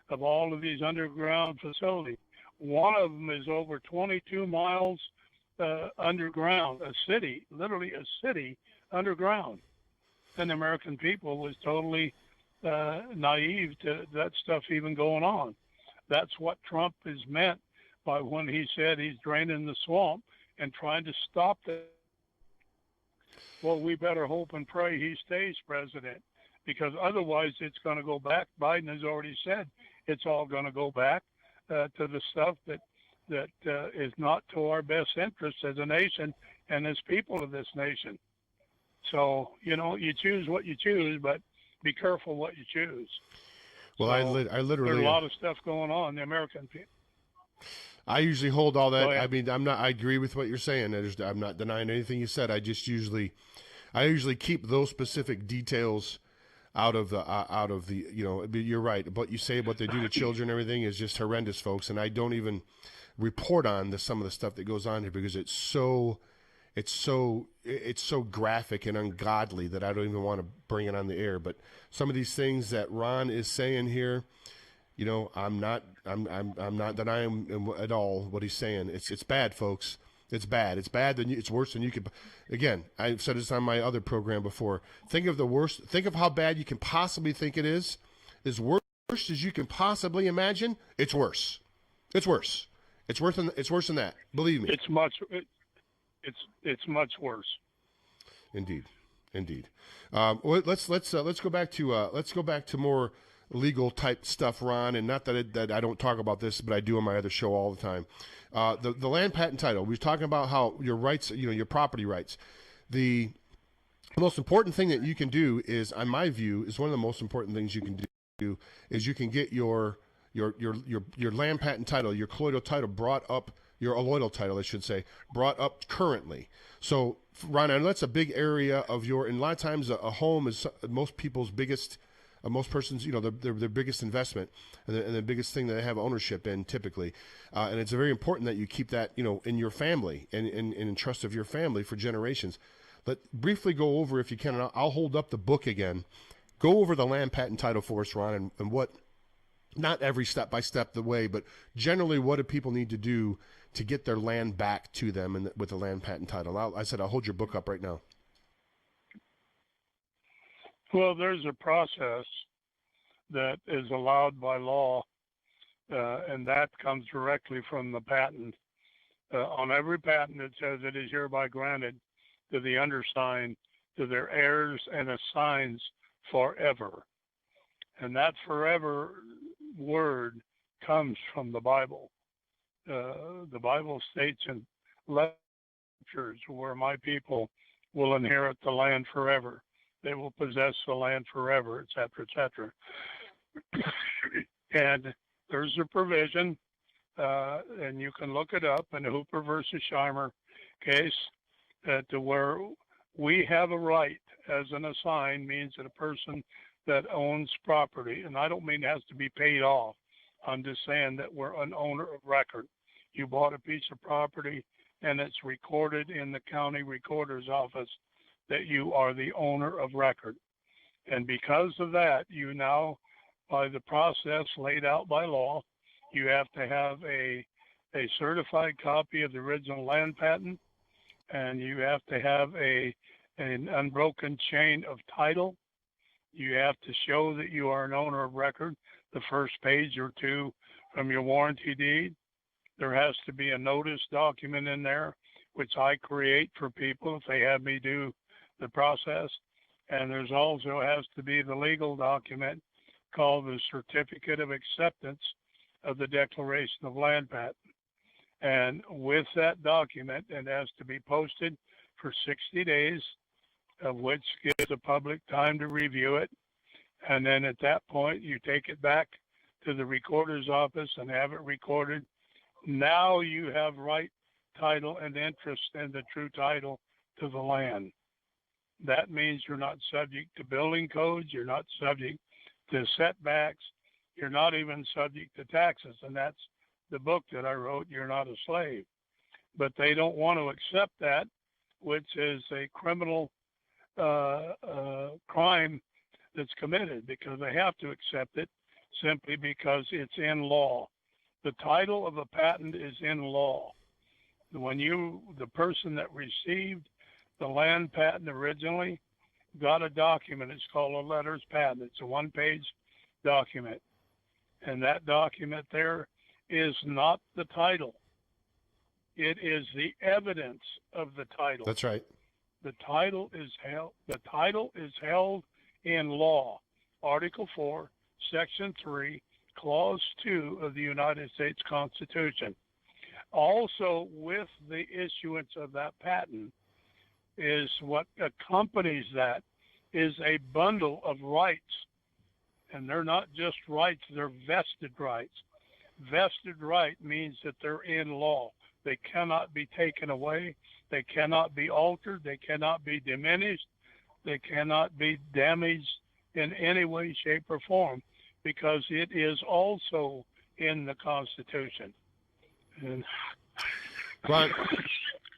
of all of these underground facilities. One of them is over 22 miles underground, a city, literally a city underground. And the American people was totally naive to that stuff even going on. That's what Trump is meant by when he said he's draining the swamp and trying to stop that. Well, we better hope and pray he stays president, because otherwise it's going to go back. Biden has already said it's all going to go back to the stuff that is not to our best interest as a nation and as people of this nation. So, you choose what you choose, but be careful what you choose. Well, so I literally, there's a lot of stuff going on, the American people. I usually hold all that. I mean, I agree with what you're saying. I'm not denying anything you said. I usually keep those specific details out of the, you're right. But you say what they do to children, everything is just horrendous, folks. And I don't even report on some of the stuff that goes on here because it's so graphic and ungodly that I don't even want to bring it on the air. But some of these things that Ron is saying here, I'm not denying at all what he's saying. It's bad, folks. It's bad. It's bad. It's worse than you could. Again, I've said this on my other program before. Think of the worst. Think of how bad you can possibly think it is. As worse as you can possibly imagine. It's worse. It's worse. It's worse than that. Believe me. It's much much worse. Indeed. Let's go back to more legal type stuff, Ron. And not that I don't talk about this, but I do on my other show all the time. The land patent title. We were talking about how your rights, your property rights. The most important thing that you can do is, on my view, is one of the most important things you can do is you can get your land patent title, your colloidal title brought up. Your alloidal title, I should say, brought up currently. So, Ron, and that's a big area of and a lot of times a home is most people's biggest, most persons, their biggest investment and the biggest thing that they have ownership in typically. And it's very important that you keep that, in your family and in trust of your family for generations. But briefly go over, if you can, and I'll hold up the book again. Go over the land patent title for us, Ron, and what, not every step-by-step the way, but generally what do people need to do to get their land back to them and with the land patent title. I'll hold your book up right now. Well, there's a process that is allowed by law, and that comes directly from the patent. On every patent, it says it is hereby granted to the undersigned, to their heirs and assigns forever. And that forever word comes from the Bible. The Bible states in scriptures where my people will inherit the land forever. They will possess the land forever, et cetera, et cetera. And there's a provision, and you can look it up in the Hooper versus Scheimer case, to where we have a right as an assigned means that a person that owns property, and I don't mean it has to be paid off. I'm just saying that we're an owner of record. You bought a piece of property and it's recorded in the county recorder's office that you are the owner of record. And because of that, you now, by the process laid out by law, you have to have a certified copy of the original land patent, and you have to have an unbroken chain of title. You have to show that you are an owner of record, the first page or two from your warranty deed. There has to be a notice document in there, which I create for people if they have me do the process. And there's also has to be the legal document called the Certificate of Acceptance of the Declaration of Land Patent. And with that document, it has to be posted for 60 days, of which gives the public time to review it. And then at that point, you take it back to the recorder's office and have it recorded. Now you have right title and interest in the true title to the land. That means you're not subject to building codes, you're not subject to setbacks, you're not even subject to taxes. And that's the book that I wrote, You're Not a Slave. But they don't want to accept that, which is a criminal crime that's committed, because they have to accept it simply because it's in law. The title of a patent is in law. When the person that received the land patent originally got a document, it's called a letters patent. It's a one-page document. And that document there is not the title. It is the evidence of the title. That's right. The title is held in law. Article 4, Section 3, Clause 2 of the United States Constitution. Also, with the issuance of that patent is what accompanies that is a bundle of rights. And they're not just rights, they're vested rights. Vested right means that they're in law. They cannot be taken away. They cannot be altered. They cannot be diminished. They cannot be damaged in any way, shape, or form, because it is also in the Constitution. And Ron,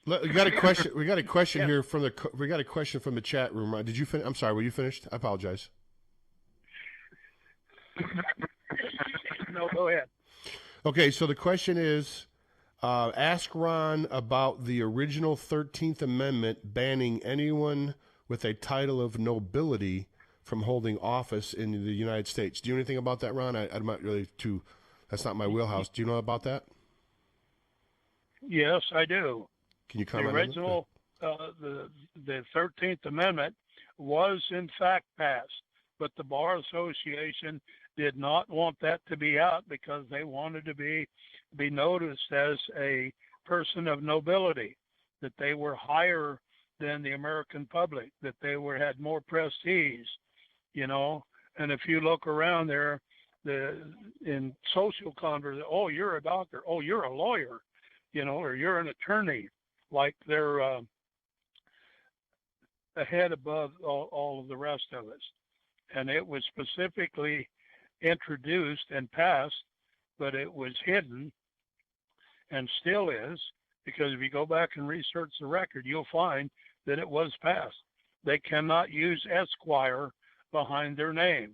we got a question. We got a question here from the chat room. Ron, did you finish? I'm sorry. Were you finished? I apologize. No, go ahead. Okay, so the question is, ask Ron about the original 13th Amendment banning anyone with a title of nobility from holding office in the United States. Do you know anything about that, Ron? I'm not really too, that's not my wheelhouse. Do you know about that? Yes, I do. Can you comment the original, the 13th Amendment was in fact passed, but the Bar Association did not want that to be out because they wanted to be noticed as a person of nobility, that they were higher than the American public, that they had more prestige, you know. And if you look around there, in social conversation, oh, you're a doctor, oh, you're a lawyer, you know, or you're an attorney, like they're ahead above all of the rest of us. And it was specifically introduced and passed, but it was hidden and still is, because if you go back and research the record, you'll find that it was passed. They cannot use Esquire behind their name.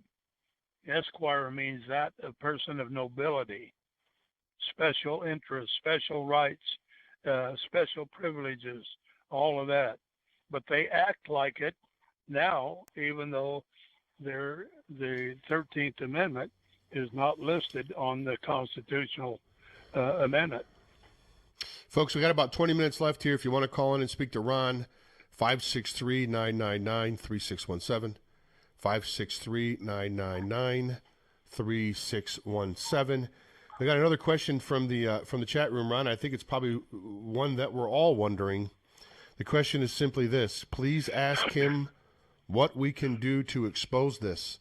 Esquire means that a person of nobility, special interests, special rights, special privileges, all of that. But they act like it now, even though the 13th Amendment is not listed on the constitutional amendment. Folks, we got about 20 minutes left here. If you want to call in and speak to Ron, 563-999-3617, 563-999-3617. We got another question from the chat room, Ron. I think it's probably one that we're all wondering. The question is simply this: please ask him what we can do to expose this.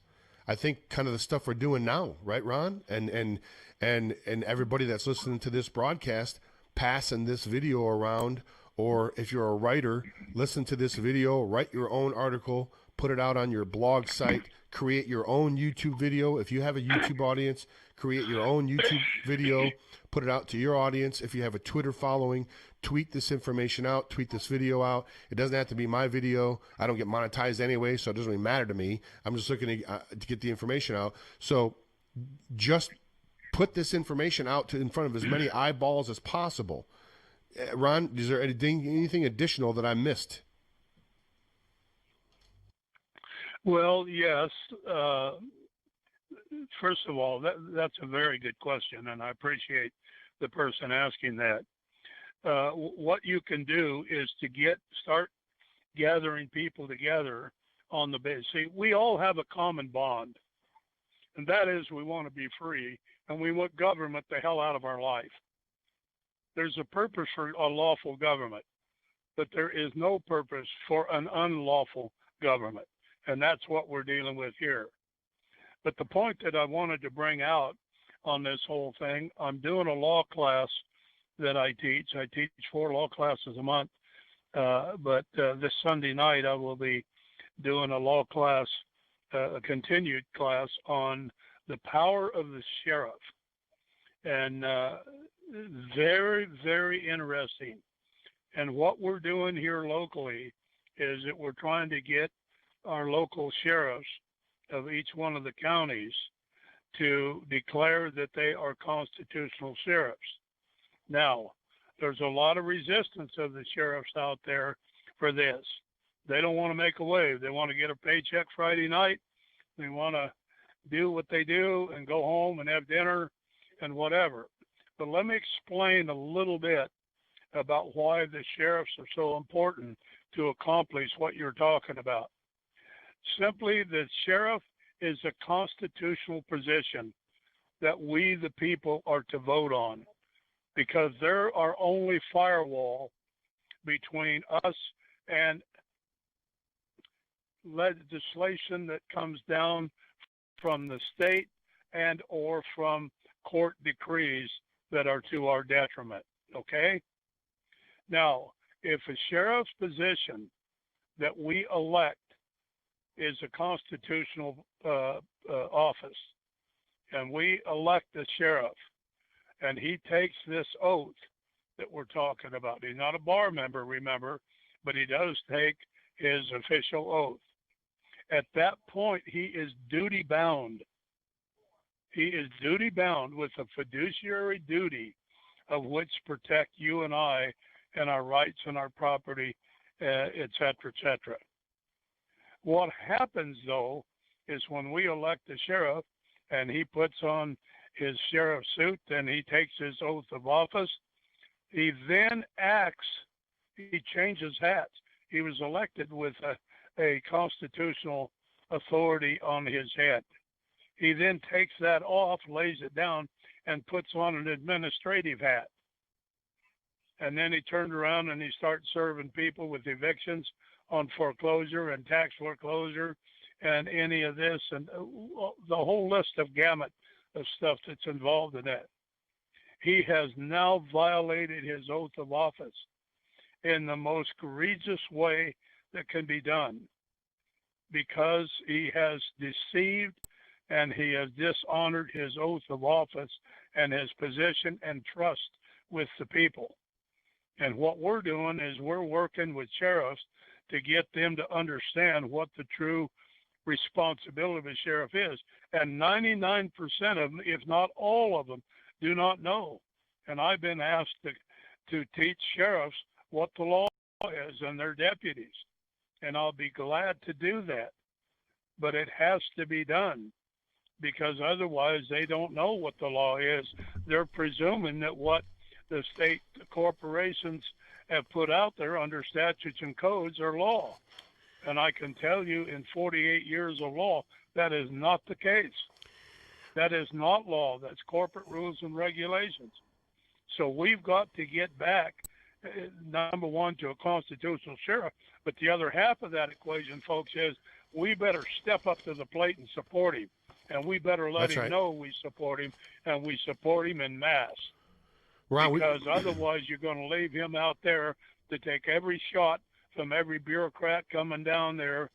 I think kind of the stuff we're doing now, right, Ron? And everybody that's listening to this broadcast, passing this video around, or if you're a writer, listen to this video, write your own article, put it out on your blog site, create your own YouTube video. If you have a YouTube audience, create your own YouTube video, put it out to your audience. If you have a Twitter following, tweet this information out, tweet this video out. It doesn't have to be my video. I don't get monetized anyway, so it doesn't really matter to me. I'm just looking to get the information out. So just put this information out in front of as many eyeballs as possible. Ron, is there anything additional that I missed? Well, yes. First of all, that's a very good question, and I appreciate the person asking that. What you can do is to start gathering people together on the base. See, we all have a common bond, and that is we want to be free, and we want government the hell out of our life. There's a purpose for a lawful government, but there is no purpose for an unlawful government, and that's what we're dealing with here. But the point that I wanted to bring out on this whole thing, I'm doing a law class that I teach. I teach 4 law classes a month, but this Sunday night I will be doing a law class, a continued class on the power of the sheriff. And very, very interesting. And what we're doing here locally is that we're trying to get our local sheriffs of each one of the counties to declare that they are constitutional sheriffs. Now, there's a lot of resistance of the sheriffs out there for this. They don't want to make a wave. They want to get a paycheck Friday night. They want to do what they do and go home and have dinner and whatever. But let me explain a little bit about why the sheriffs are so important to accomplish what you're talking about. Simply, the sheriff is a constitutional position that we, the people, are to vote on, because they're our only firewall between us and legislation that comes down from the state and or from court decrees that are to our detriment. Okay? Now, if a sheriff's position that we elect is a constitutional office, and we elect the sheriff, and he takes this oath that we're talking about. He's not a bar member, remember, but he does take his official oath. At that point, he is duty bound. He is duty bound with a fiduciary duty of which protect you and I and our rights and our property, et cetera, et cetera. What happens, though, is when we elect the sheriff and he puts on his sheriff suit and he takes his oath of office, he then acts, he changes hats. He was elected with a constitutional authority on his head. He then takes that off, lays it down, and puts on an administrative hat. And then he turned around and he started serving people with evictions on foreclosure and tax foreclosure and any of this and the whole list of gamut of stuff that's involved in that. He has now violated his oath of office in the most egregious way that can be done, because he has deceived and he has dishonored his oath of office and his position and trust with the people. And what we're doing is we're working with sheriffs to get them to understand what the true responsibility of a sheriff is. And 99% of them, if not all of them, do not know. And I've been asked to teach sheriffs what the law is and their deputies. And I'll be glad to do that. But it has to be done, because otherwise they don't know what the law is. They're presuming that what the state corporations have put out there under statutes and codes are law. And I can tell you, in 48 years of law, that is not the case. That is not law. That's corporate rules and regulations. So we've got to get back, number one, to a constitutional sheriff. But the other half of that equation, folks, is we better step up to the plate and support him. And we better let him know we support him, and we support him en masse. Ron, because otherwise you're going to leave him out there to take every shot from every bureaucrat coming down there.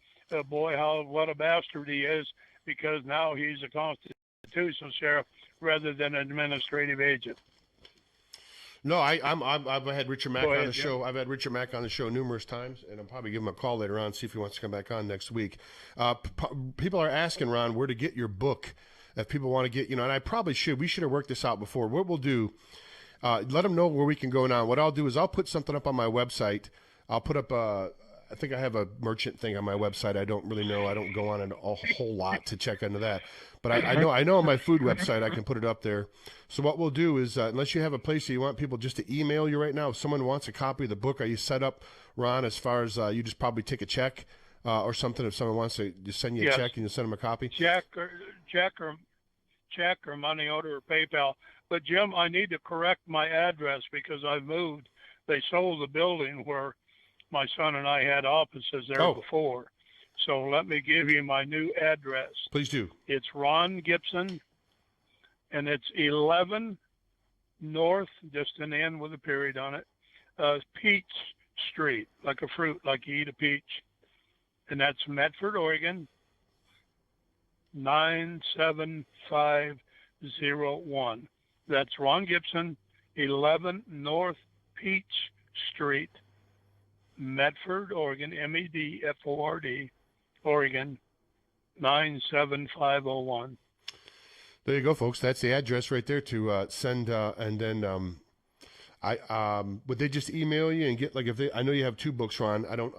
Boy, what a bastard he is, because now he's a constitutional sheriff rather than an administrative agent. No, I've had Richard Mack on the show. I've had Richard Mack on the show numerous times, and I'll probably give him a call later on, see if he wants to come back on next week. People are asking, Ron, where to get your book. If people want to get, and I probably should. We should have worked this out before. What we'll do, let them know where we can go now. What I'll do is I'll put something up on my website. I'll put up I think I have a merchant thing on my website. I don't really know. I don't go on a whole lot to check into that. But I know on my food website I can put it up there. So what we'll do is, unless you have a place that you want people just to email you right now, if someone wants a copy of the book, are you set up, Ron, as far as you just probably take a check or something if someone wants to just send you a check and you send them a copy? Check or money order or PayPal. But, Jim, I need to correct my address because I've moved. They sold the building where my son and I had offices there before. So let me give you my new address. Please do. It's Ron Gibson, and it's 11 North, just an N with a period on it, Peach Street, like a fruit, like you eat a peach. and that's Medford, Oregon, 97501. That's Ron Gibson, 11 North Peach Street, Medford, Oregon, Medford, Oregon, 97501. There you go, folks. That's the address right there to send, and then would they just email you and get, like, if they? I know you have 2 books, Ron. I don't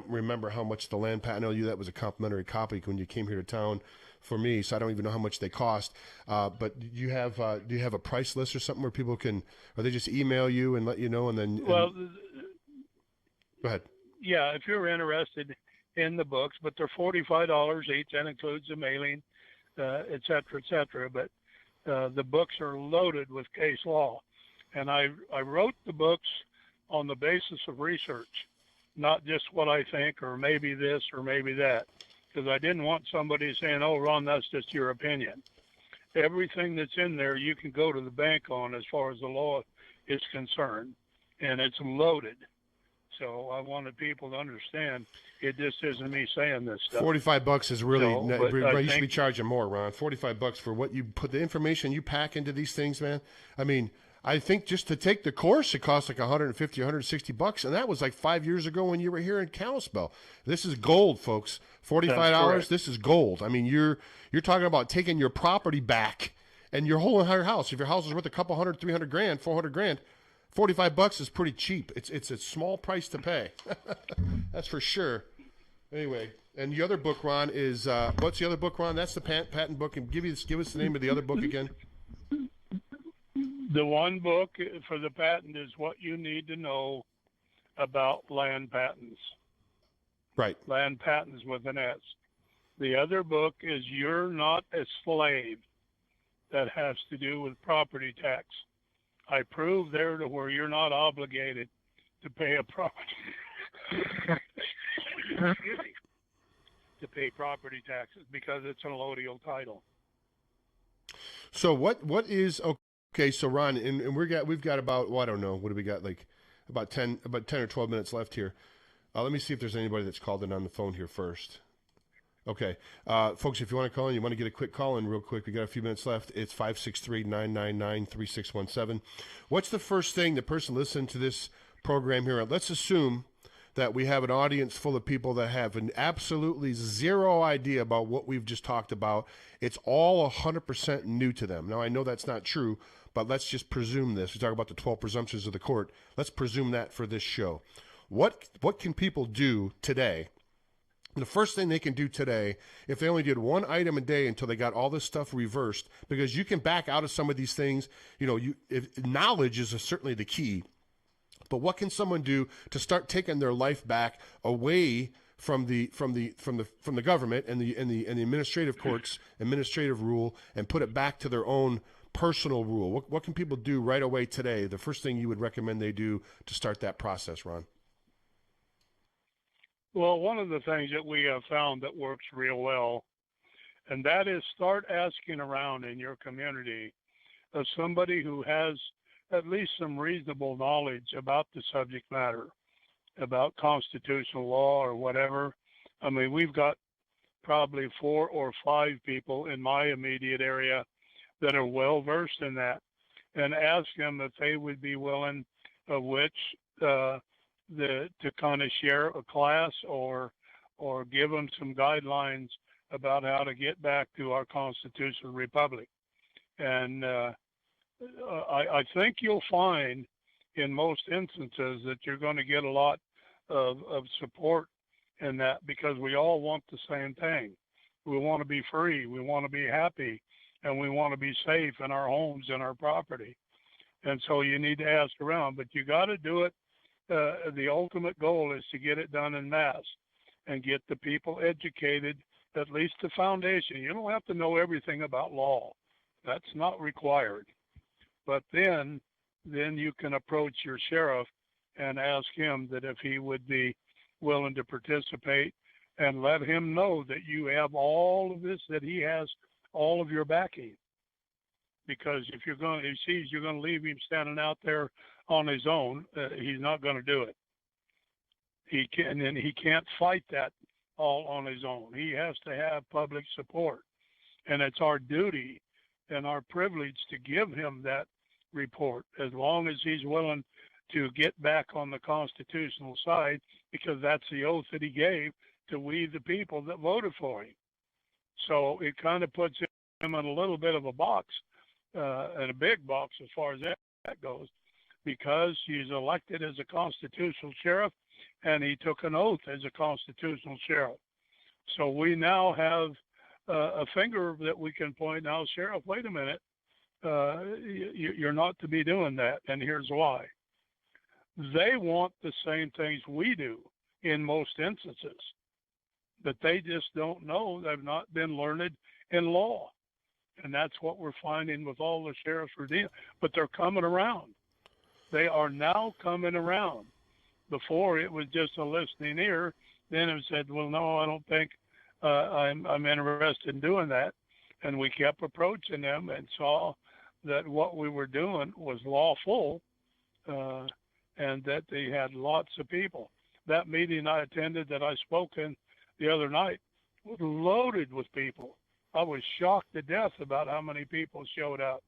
remember how much the land patent. I know you that was a complimentary copy when you came here to town for me, so I don't even know how much they cost. But do you have a price list or something where people can, or they just email you and let you know, and then? Well, go ahead. Yeah, if you're interested in the books, but they're $45 each. That includes the mailing, et cetera, et cetera. But the books are loaded with case law. And I wrote the books on the basis of research, not just what I think, or maybe this or maybe that, because I didn't want somebody saying, oh, Ron, that's just your opinion. Everything that's in there you can go to the bank on as far as the law is concerned, and it's loaded. So I wanted people to understand it just isn't me saying this stuff. $45 is really, you should be think, charging more, Ron. $45 for what you put, the information you pack into these things, man. I mean, I think just to take the course, it costs like $150, $160, and that was like 5 years ago when you were here in Kalispell. This is gold, folks. $45. This is gold. I mean, you're talking about taking your property back and your whole entire house. If your house is worth a couple $100,000, $300,000, $400,000, $45 is pretty cheap. It's a small price to pay. That's for sure. Anyway, and the other book, Ron, is what's the other book, Ron? That's the patent book. And give us the name of the other book again. The one book for the patent is What You Need to Know About Land Patents. Right. Land patents with an S. The other book is You're Not a Slave. That has to do with property tax. I prove there to where you're not obligated to pay a to pay property taxes because it's an allodial title. So what is okay? So Ron, and we've got about, well, I don't know, what do we got, like about 10 or 12 minutes left here. Let me see if there's anybody that's called in on the phone here first. Okay. Folks, if you want to call in, you want to get a quick call in real quick, we got a few minutes left. It's 563-999-3617. What's the first thing the person listening to this program here? Let's assume that we have an audience full of people that have an absolutely zero idea about what we've just talked about. It's all 100% new to them. Now, I know that's not true, but let's just presume this. We talk about the 12 presumptions of the court. Let's presume that for this show. What can people do today? The first thing they can do today, if they only did one item a day until they got all this stuff reversed, because you can back out of some of these things, knowledge is certainly the key. But what can someone do to start taking their life back away from the government and the administrative courts, administrative rule, and put it back to their own personal rule? What can people do right away today? The first thing you would recommend they do to start that process, Ron? Well, one of the things that we have found that works real well, and that is start asking around in your community of somebody who has at least some reasonable knowledge about the subject matter, about constitutional law or whatever. I mean, we've got probably 4 or 5 people in my immediate area that are well versed in that, and ask them if they would be willing, of which to kind of share a class or give them some guidelines about how to get back to our constitutional republic. And I think you'll find in most instances that you're going to get a lot of support in that, because we all want the same thing. We want to be free, we want to be happy, and we want to be safe in our homes and our property. And so you need to ask around, but you got to do it. The ultimate goal is to get it done en masse and get the people educated, at least the foundation. You don't have to know everything about law. That's not required. But then you can approach your sheriff and ask him that if he would be willing to participate, and let him know that you have all of this, that he has all of your backing. Because if he sees you're going to leave him standing out there on his own, he's not going to do it. He can't fight that all on his own. He has to have public support. And it's our duty and our privilege to give him that report as long as he's willing to get back on the constitutional side, because that's the oath that he gave to we the people that voted for him. So it kind of puts him in a little bit of a box, and a big box as far as that goes, because he's elected as a constitutional sheriff and he took an oath as a constitutional sheriff. So we now have a finger that we can point now, Sheriff, wait a minute, you're not to be doing that, and here's why. They want the same things we do in most instances, but they just don't know. They've not been learned in law, and that's what we're finding with all the sheriffs we're dealing. But they're coming around. They are now coming around. Before it was just a listening ear. Then it said, well, no, I don't think I'm interested in doing that. And we kept approaching them and saw that what we were doing was lawful, and that they had lots of people. That meeting I attended that I spoke in the other night was loaded with people. I was shocked to death about how many people showed up.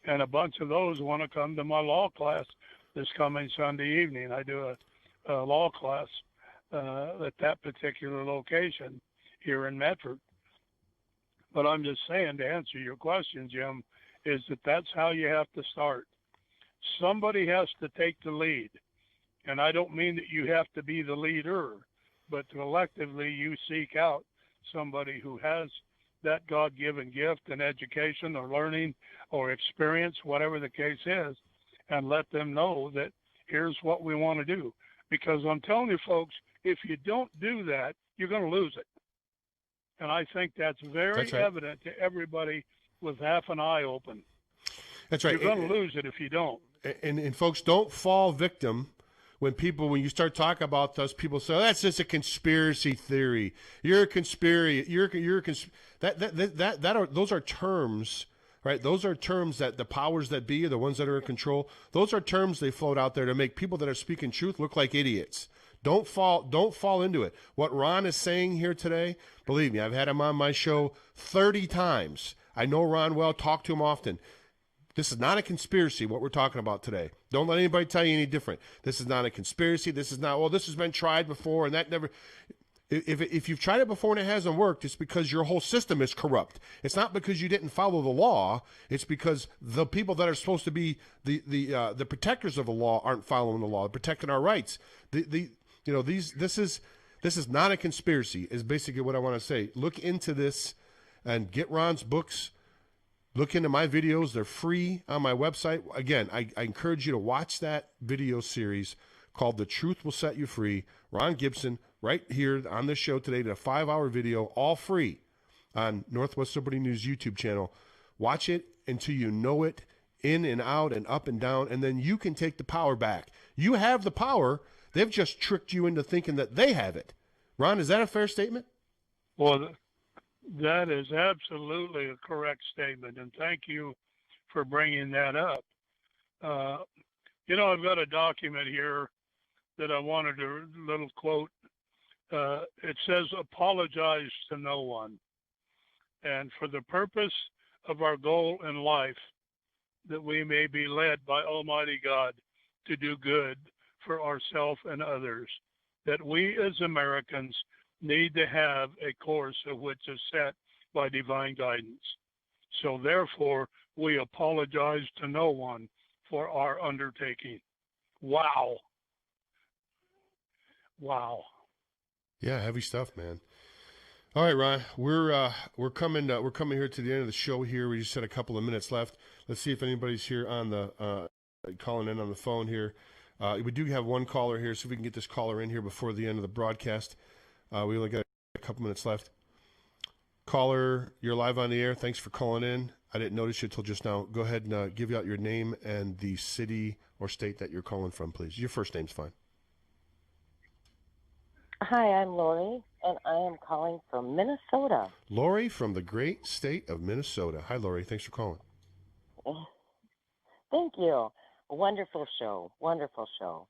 And a bunch of those want to come to my law class this coming Sunday evening. I do a law class at that particular location here in Medford. But I'm just saying, to answer your question, Jim, is that that's how you have to start. Somebody has to take the lead. And I don't mean that you have to be the leader, but collectively you seek out somebody who has that God-given gift and education or learning or experience, whatever the case is, and let them know that here's what we want to do. Because I'm telling you, folks, if you don't do that, you're going to lose it. And I think that's very evident to everybody with half an eye open. That's right. You're going to lose it if you don't. And folks, don't fall victim when you start talking about those, people say, oh, that's just a conspiracy theory. You're a conspiracy. Those are terms, right? Those are terms that the powers that be, the ones that are in control, those are terms they float out there to make people that are speaking truth look like idiots. Don't fall into it. What Ron is saying here today, believe me, I've had him on my show 30 times. I know Ron well, talk to him often. This is not a conspiracy, what we're talking about today. Don't let anybody tell you any different. This is not a conspiracy. This is not, well, this has been tried before and that never. If you've tried it before and it hasn't worked, it's because your whole system is corrupt. It's not because you didn't follow the law. It's because the people that are supposed to be the protectors of the law aren't following the law, protecting our rights. This is not a conspiracy, is basically what I want to say. Look into this and get Ron's books. Look into my videos. They're free on my website. Again, I encourage you to watch that video series called The Truth Will Set You Free. Ron Gibson, right here on this show today, did a 5-hour video, all free, on Northwest Liberty News YouTube channel. Watch it until you know it in and out and up and down, and then you can take the power back. You have the power. They've just tricked you into thinking that they have it. Ron, is that a fair statement? Well, that is absolutely a correct statement, and thank you for bringing that up. I've got a document here that I wanted to little quote. It says, apologize to no one. And for the purpose of our goal in life, that we may be led by Almighty God to do good for ourselves and others, that we as Americans need to have a course of which is set by divine guidance. So therefore, we apologize to no one for our undertaking. Wow. Wow. Yeah, heavy stuff, man. All right, Ron, we're coming here to the end of the show here. We just had a couple of minutes left. Let's see if anybody's here on the calling in on the phone here. We do have one caller here, so if we can get this caller in here before the end of the broadcast. We only got a couple minutes left. Caller, you're live on the air. Thanks for calling in. I didn't notice you until just now. Go ahead and give out your name and the city or state that you're calling from, please. Your first name's fine. Hi, I'm Lori, and I am calling from Minnesota. Lori from the great state of Minnesota. Hi, Lori. Thanks for calling. Thank you. A wonderful show. Wonderful show.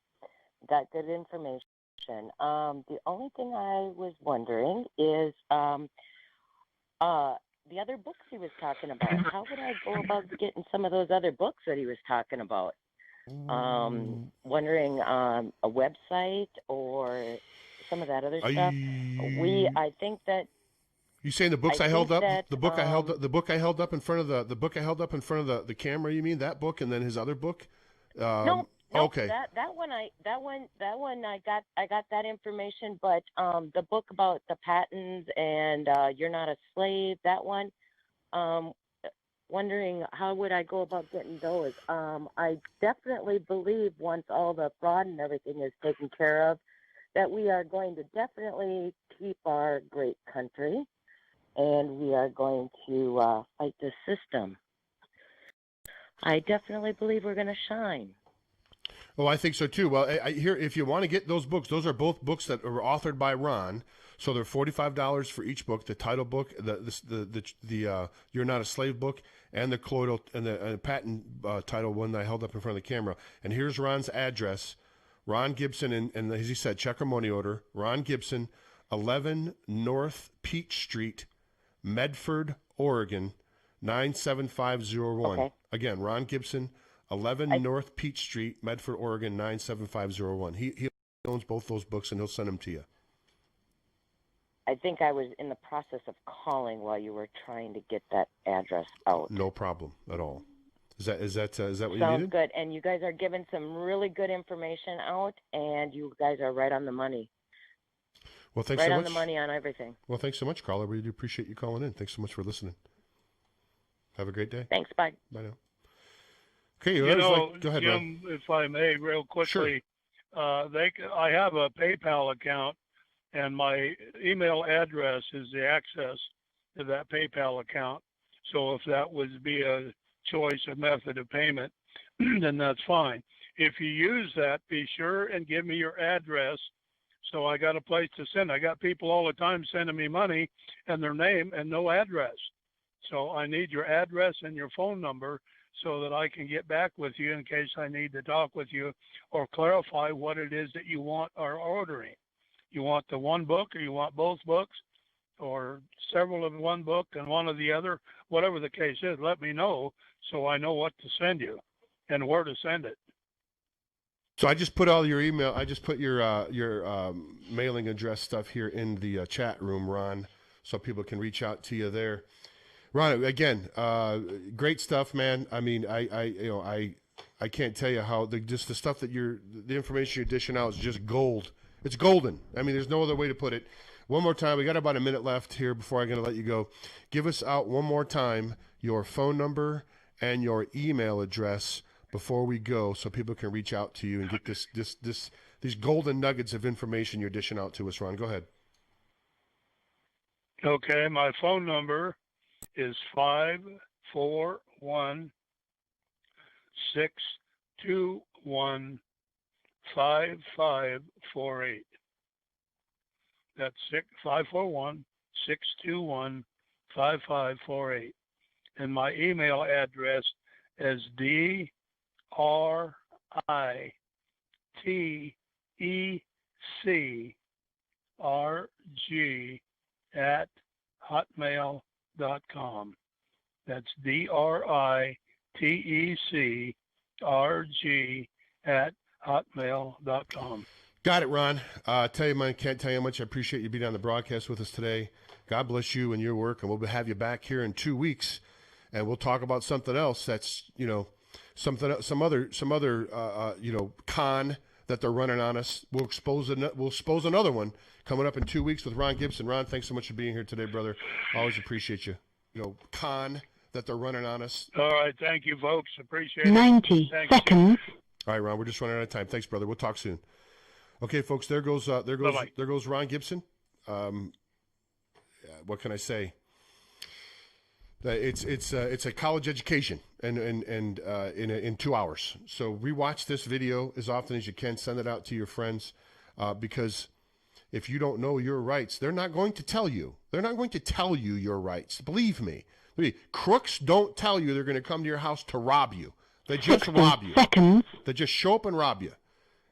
Got good information. The only thing I was wondering is the other books he was talking about. How would I go about getting some of those other books that he was talking about? Wondering a website or some of that other stuff. I think that. You saying the books I held up? The book I held up in front of the camera. You mean that book and then his other book? No. Okay. That one I got that information, but the book about the patents and You're Not a Slave, that one, wondering how would I go about getting those. I definitely believe once all the fraud and everything is taken care of, that we are going to definitely keep our great country, and we are going to fight this system. I definitely believe we're going to shine. Oh, I think so too. Well, here, if you want to get those books, those are both books that are authored by Ron. So they're $45 for each book. The title book, the You're Not a Slave book, and the colloidal and the patent title one that I held up in front of the camera. And here's Ron's address: Ron Gibson, and as he said, check our money order. Ron Gibson, 11 North Peach Street, Medford, Oregon, 97501. Okay. Again, Ron Gibson. 11 North Peach Street, Medford, Oregon, 97501. He owns both those books, and he'll send them to you. I think I was in the process of calling while you were trying to get that address out. No problem at all. Is that what you needed? Sounds good. And you guys are giving some really good information out, and you guys are right on the money. Well, thanks so much. Right on the money on everything. Well, thanks so much, Carl. I really do appreciate you calling in. Thanks so much for listening. Have a great day. Thanks. Bye. Bye now. Okay, go ahead, Jim, Ron. if I may, real quickly, I have a PayPal account, and my email address is the access to that PayPal account. So if that would be a choice of method of payment, then that's fine. If you use that, be sure and give me your address, so I got a place to send. I got people all the time sending me money and their name and no address. So I need your address and your phone number, so that I can get back with you in case I need to talk with you or clarify what it is that you want or ordering. You want the one book, or you want both books, or several of one book and one of the other, whatever the case is, let me know so I know what to send you and where to send it. So I just put all your email, I just put your mailing address stuff here in the chat room, Ron, so people can reach out to you there. Ron, again, great stuff, man. I mean, I can't tell you how the stuff that the information you're dishing out is just gold. It's golden. I mean, there's no other way to put it. One more time, we got about a minute left here before I'm going to let you go. Give us out one more time your phone number and your email address before we go, so people can reach out to you and get these golden nuggets of information you're dishing out to us. Ron, go ahead. Okay, my phone number is 541-621-5548. That's 541-621-5548. And my email address is DRITECRG@hotmail.com. That's DRITECRG@hotmail.com. Got it, Ron. Tell you, man, can't tell you how much I appreciate you being on the broadcast with us today. God bless you and your work, and we'll have you back here in 2 weeks, and we'll talk about something else that's, some other con that they're running on us. We'll expose another one coming up in 2 weeks with Ron Gibson. Ron, thanks so much for being here today, brother. Always appreciate you. Con that they're running on us. All right, thank you, folks. Appreciate it. 90 seconds. All right, Ron, we're just running out of time. Thanks, brother. We'll talk soon. Okay, folks, there goes Ron Gibson. What can I say? It's a college education, and in 2 hours. So rewatch this video as often as you can. Send it out to your friends, because if you don't know your rights, they're not going to tell you. They're not going to tell you your rights. Believe me. Crooks don't tell you they're going to come to your house to rob you. They just rob you. 60 seconds. They just show up and rob you.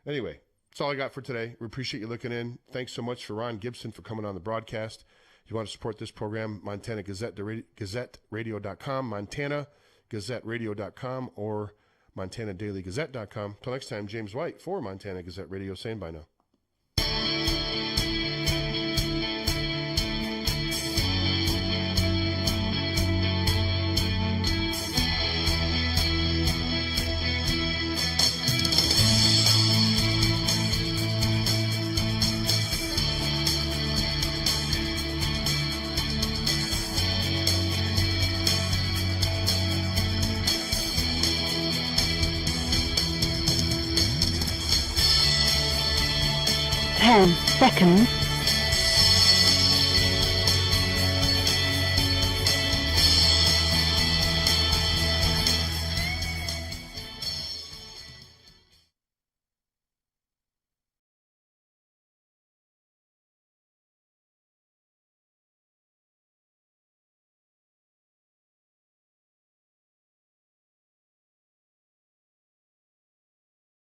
Anyway, That's all I got for today. We appreciate you looking in. Thanks so much for Ron Gibson for coming on the broadcast. If you want to support this program, Montana Gazette Radio.com, Montana GazetteRadio.com, or MontanaDailyGazette.com. Till next time, James White for Montana Gazette Radio saying bye now. Ten seconds.